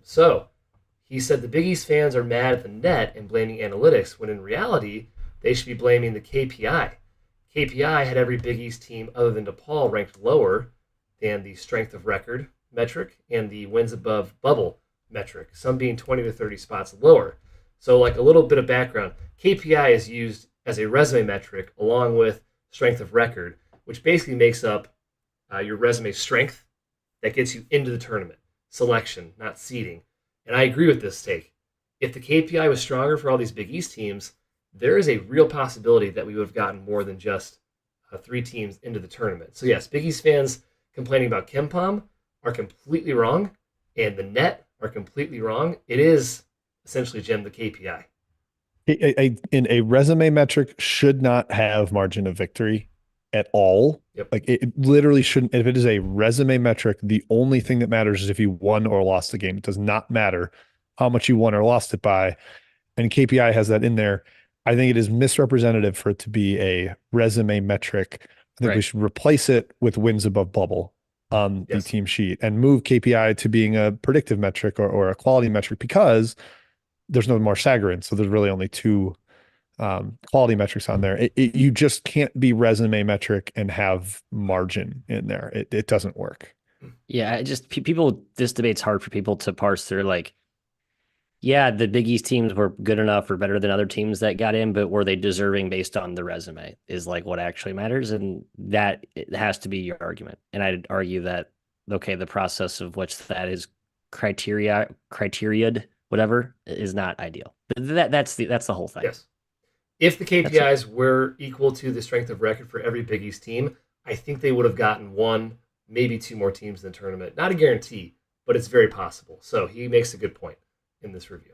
So he said the Big East fans are mad at the net and blaming analytics, when in reality they should be blaming the KPI. KPI had every Big East team other than DePaul ranked lower than the strength of record metric and the wins above bubble metric, some being 20 to 30 spots lower. So, like a little bit of background, KPI is used as a resume metric along with strength of record, which basically makes up your resume strength that gets you into the tournament. Selection, not seeding. And I agree with this take. If the KPI was stronger for all these Big East teams, there is a real possibility that we would have gotten more than just 3 teams into the tournament. So yes, Big East fans complaining about KenPom are completely wrong, and the net are completely wrong. It is essentially, Jim, the KPI. In a resume metric should not have margin of victory at all. Yep. Like it literally shouldn't. If it is a resume metric, the only thing that matters is if you won or lost the game. It does not matter how much you won or lost it by. And KPI has that in there. I think it is misrepresentative for it to be a resume metric. I think we should replace it with wins above bubble on the team sheet and move KPI to being a predictive metric or a quality metric, because there's no more Sagarin. So there's really only 2 quality metrics on there. You just can't be resume metric and have margin in there. It doesn't work. Yeah, this debate's hard for people to parse through. Like, yeah, the Big East teams were good enough or better than other teams that got in, but were they deserving based on the resume is like what actually matters. And that it has to be your argument. And I'd argue that, okay, the process of which that is criteriaed, whatever, is not ideal. That's the whole thing. Yes. If the KPIs were equal to the strength of record for every Big East team, I think they would have gotten 1, maybe 2 more teams in the tournament. Not a guarantee, but it's very possible. So he makes a good point in this review.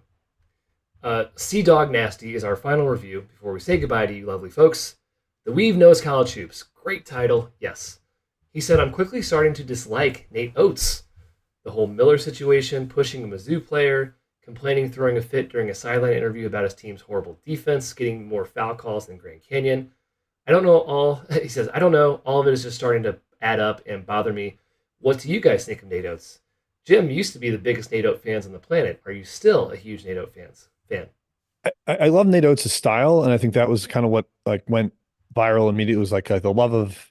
Sea Dog Nasty is our final review before we say goodbye to you lovely folks. The Weave Knows College Hoops. Great title, yes. He said, I'm quickly starting to dislike Nate Oates. The whole Miller situation, pushing a Mizzou player, complaining, throwing a fit during a sideline interview about his team's horrible defense, getting more foul calls than Grand Canyon. I don't know all of it is just starting to add up and bother me. What do you guys think of Nate Oates? Jim used to be the biggest Nate Oates fans on the planet. Are you still a huge Nate Oates fan? I love Nate Oates' style, and I think that was kind of what went viral immediately. It was like the love of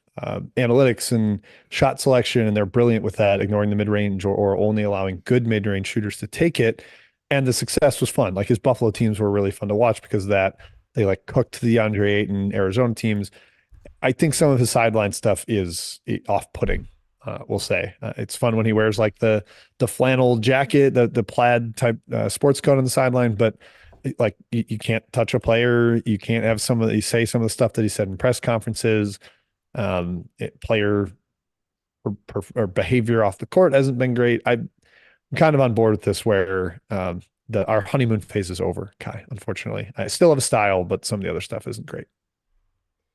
analytics and shot selection, and they're brilliant with that, ignoring the mid-range or only allowing good mid-range shooters to take it. And the success was fun. Like his Buffalo teams were really fun to watch because of that. They cooked the DeAndre Ayton Arizona teams. I think some of his sideline stuff is off-putting. We'll say it's fun when he wears the flannel jacket, the plaid type sports coat on the sideline, but you can't touch a player. You can't have say some of the stuff that he said in press conferences. Player or behavior off the court hasn't been great. I'm kind of on board with this where our honeymoon phase is over, Kai, unfortunately. I still have a style, but some of the other stuff isn't great.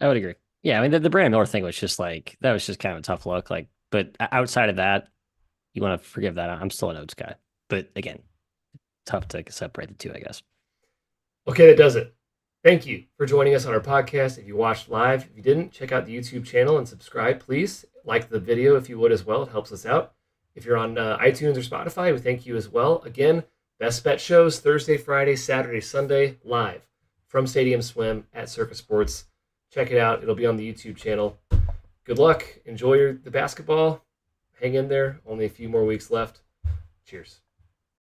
I would agree. Yeah, I mean, the Brandon Miller thing was just that was just kind of a tough look. But outside of that, you want to forgive that. I'm still an Oates guy. But again, tough to separate the two, I guess. Okay, that does it. Thank you for joining us on our podcast. If you watched live, if you didn't, check out the YouTube channel and subscribe, please. Like the video if you would as well. It helps us out. If you're on iTunes or Spotify, we thank you as well. Again, Best Bet shows Thursday, Friday, Saturday, Sunday, live from Stadium Swim at Circus Sports. Check it out. It'll be on the YouTube channel. Good luck. Enjoy the basketball. Hang in there. Only a few more weeks left. Cheers.